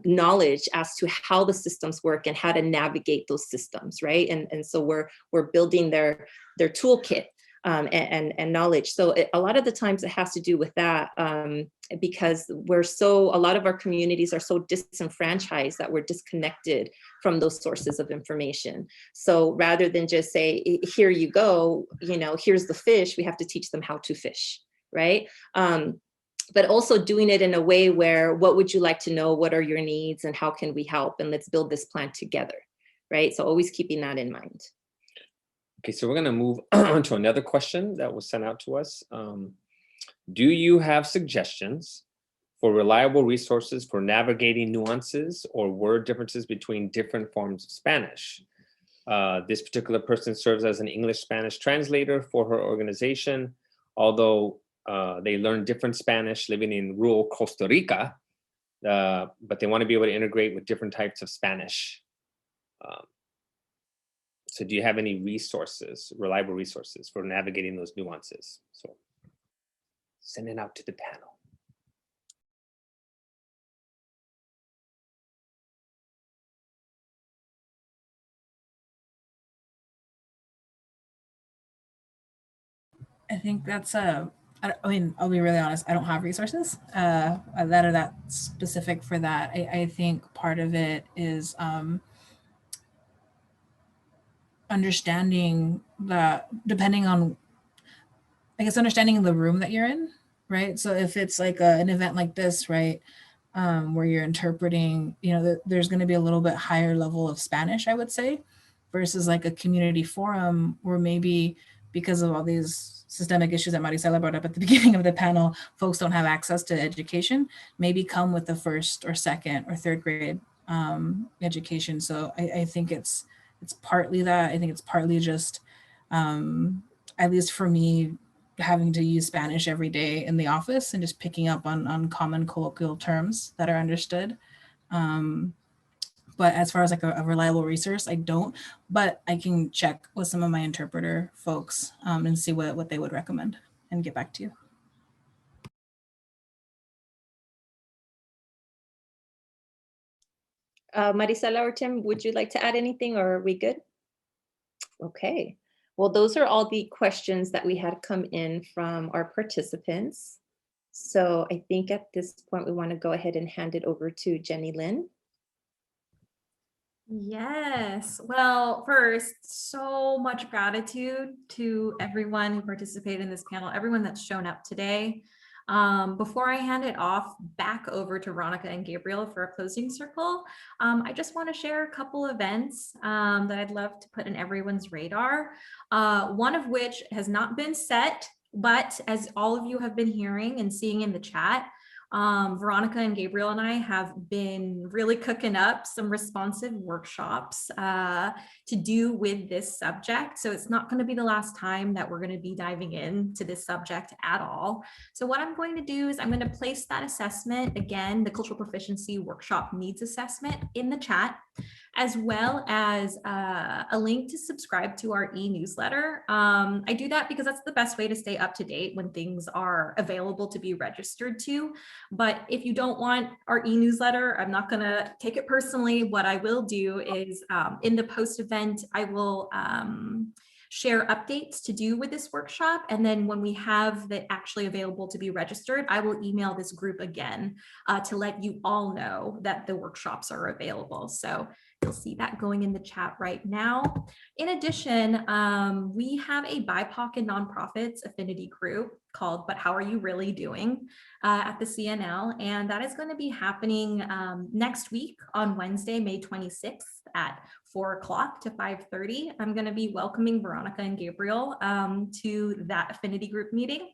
knowledge as to how the systems work and how to navigate those systems, right? And so we're building their toolkit and knowledge. So a lot of the times it has to do with that, because a lot of our communities are so disenfranchised that we're disconnected from those sources of information. So rather than just say, here you go, here's the fish, we have to teach them how to fish, right? But also doing it in a way where, what would you like to know? What are your needs and how can we help? And let's build this plan together, right? So always keeping that in mind. Okay, so we're going to move on to another question that was sent out to us. Do you have suggestions for reliable resources for navigating nuances or word differences between different forms of Spanish? This particular person serves as an English-Spanish translator for her organization, although they learn different Spanish living in rural Costa Rica, but they want to be able to integrate with different types of Spanish. So do you have any resources, reliable resources for navigating those nuances? So send it out to the panel. I think that's I mean, I'll be really honest, I don't have resources that are that specific for that. I think part of it is understanding that, depending on, I guess, understanding the room that you're in, right? So if it's like an event like this, right, where you're interpreting, there's going to be a little bit higher level of Spanish, I would say, versus like a community forum where maybe because of all these systemic issues that Maricela brought up at the beginning of the panel, folks don't have access to education, maybe come with the 1st or 2nd or 3rd grade education. So I think it's partly that. I think it's partly just, at least for me, having to use Spanish every day in the office and just picking up on common colloquial terms that are understood. But as far as like a reliable resource, I don't, but I can check with some of my interpreter folks and see what they would recommend and get back to you. Maricela or Tim, would you like to add anything, or are we good? Okay, well, those are all the questions that we had come in from our participants. So I think at this point, we want to go ahead and hand it over to Jenny Lynn. Yes. Well, first, so much gratitude to everyone who participated in this panel, everyone that's shown up today. Before I hand it off back over to Veronica and Gabriel for a closing circle, I just want to share a couple events that I'd love to put in everyone's radar. One of which has not been set, but as all of you have been hearing and seeing in the chat, Veronica and Gabriel and I have been really cooking up some responsive workshops to do with this subject. So it's not going to be the last time that we're going to be diving into this subject at all. So what I'm going to do is I'm going to place that assessment, again, the Cultural Proficiency Workshop Needs Assessment, in the chat, as well as a link to subscribe to our e-newsletter. I do that because that's the best way to stay up to date when things are available to be registered to. But if you don't want our e-newsletter, I'm not going to take it personally. What I will do is in the post-event, I will share updates to do with this workshop. And then when we have that actually available to be registered, I will email this group again to let you all know that the workshops are available. So you'll see that going in the chat right now. In addition, we have a BIPOC and nonprofits affinity group called But How Are You Really Doing at the CNL. And that is going to be happening next week on Wednesday, May 26th at 4 o'clock to 5:30. I'm going to be welcoming Veronica and Gabriel to that affinity group meeting.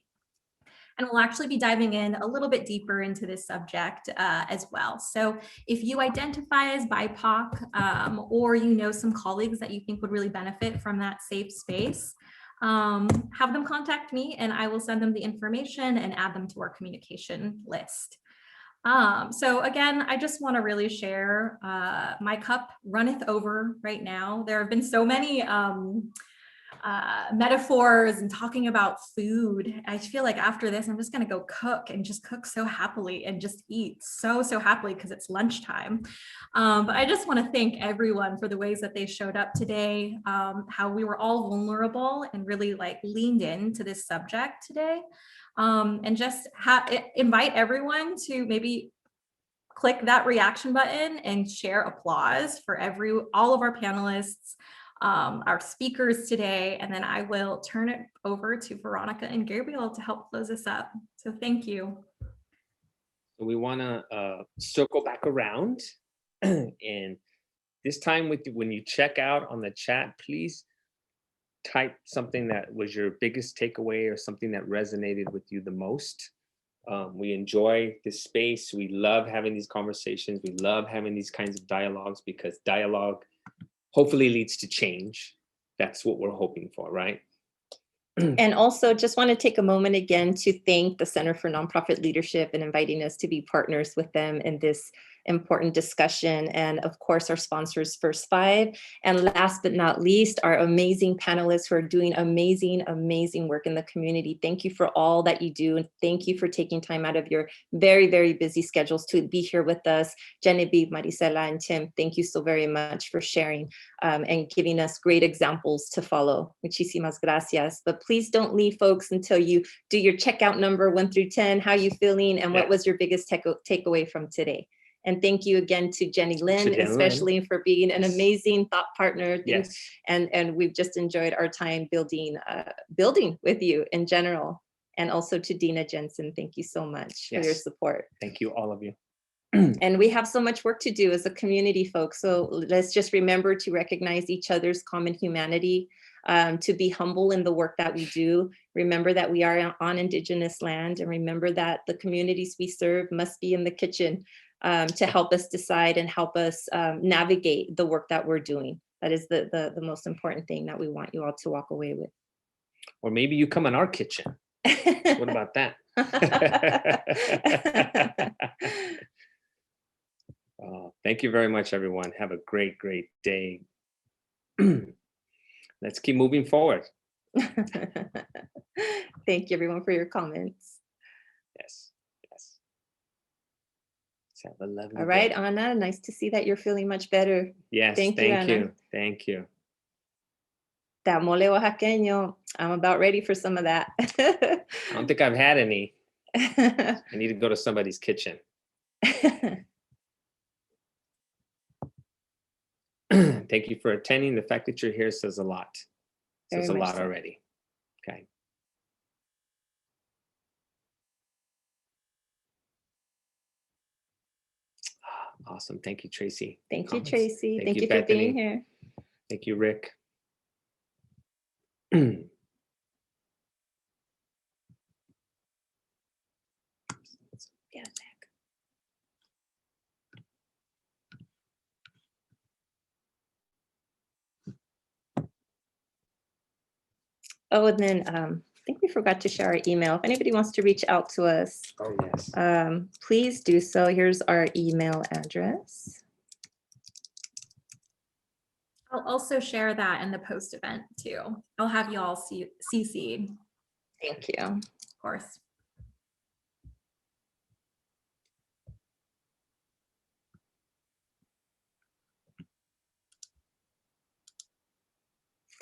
And we'll actually be diving in a little bit deeper into this subject as well. So if you identify as BIPOC or you know some colleagues that you think would really benefit from that safe space, have them contact me and I will send them the information and add them to our communication list. So again, I just want to really share my cup runneth over right now. There have been so many metaphors and talking about food. I feel like after this, I'm just going to go cook and just cook so happily and just eat so happily because it's lunchtime. But I just want to thank everyone for the ways that they showed up today, how we were all vulnerable and really like leaned into this subject today. And just invite everyone to maybe click that reaction button and share applause for all of our panelists, our speakers today, and then I will turn it over to Veronica and Gabriel to help close us up. So thank you. We want to circle back around, and this time when you check out on the chat, please type something that was your biggest takeaway or something that resonated with you the most. We enjoy this space. We love having these conversations. We love having these kinds of dialogues because dialogue hopefully leads to change. That's what we're hoping for, right? And also just want to take a moment again to thank the Center for Nonprofit Leadership and inviting us to be partners with them in this important discussion. And of course, our sponsors, First Five. And last but not least, our amazing panelists who are doing amazing, amazing work in the community. Thank you for all that you do. And thank you for taking time out of your very, very busy schedules to be here with us. Genevieve, Maricela, and Tim, thank you so very much for sharing and giving us great examples to follow. Muchísimas gracias. But please don't leave, folks, until you do your checkout number 1 through 10. How are you feeling? And what was your biggest takeaway from today? And thank you again to Jenny Lynn, especially for being an amazing thought partner. Yes. And we've just enjoyed our time building with you in general. And also to Dina Jensen, thank you so much for your support. Thank you, all of you. And we have so much work to do as a community, folks. So let's just remember to recognize each other's common humanity, to be humble in the work that we do. Remember that we are on Indigenous land, and remember that the communities we serve must be in the kitchen to help us decide and help us navigate the work that we're doing. That is the most important thing that we want you all to walk away with. Or maybe you come in our kitchen. What about that? Thank you very much, everyone. Have a great, great day. Let's keep moving forward. Thank you, everyone, for your comments. Yes, yes. Let's have a lovely All right, day. Anna, nice to see that you're feeling much better. Yes, thank you, Anna. Thank you. That mole oaxaqueño, I'm about ready for some of that. I don't think I've had any. I need to go to somebody's kitchen. Thank you for attending. The fact that you're here says a lot. Says a lot already. Okay. Awesome. Thank you, Tracy. Thank you, Tracy. Thank you for Bethany. being here. Thank you, Rick. Yeah. Oh, and then I think we forgot to share our email. If anybody wants to reach out to us, Oh, yes. please do so. Here's our email address. I'll also share that in the post event too. I'll have you all CC'd, Thank you. of course.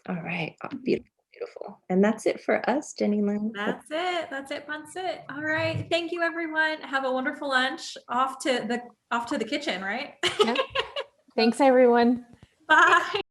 All right. Oh, beautiful, beautiful. And that's it for us, Jenny Lynn. That's it. That's it. That's it. All right. Thank you, everyone. Have a wonderful lunch. Off to the kitchen, right? Thanks, everyone. Bye.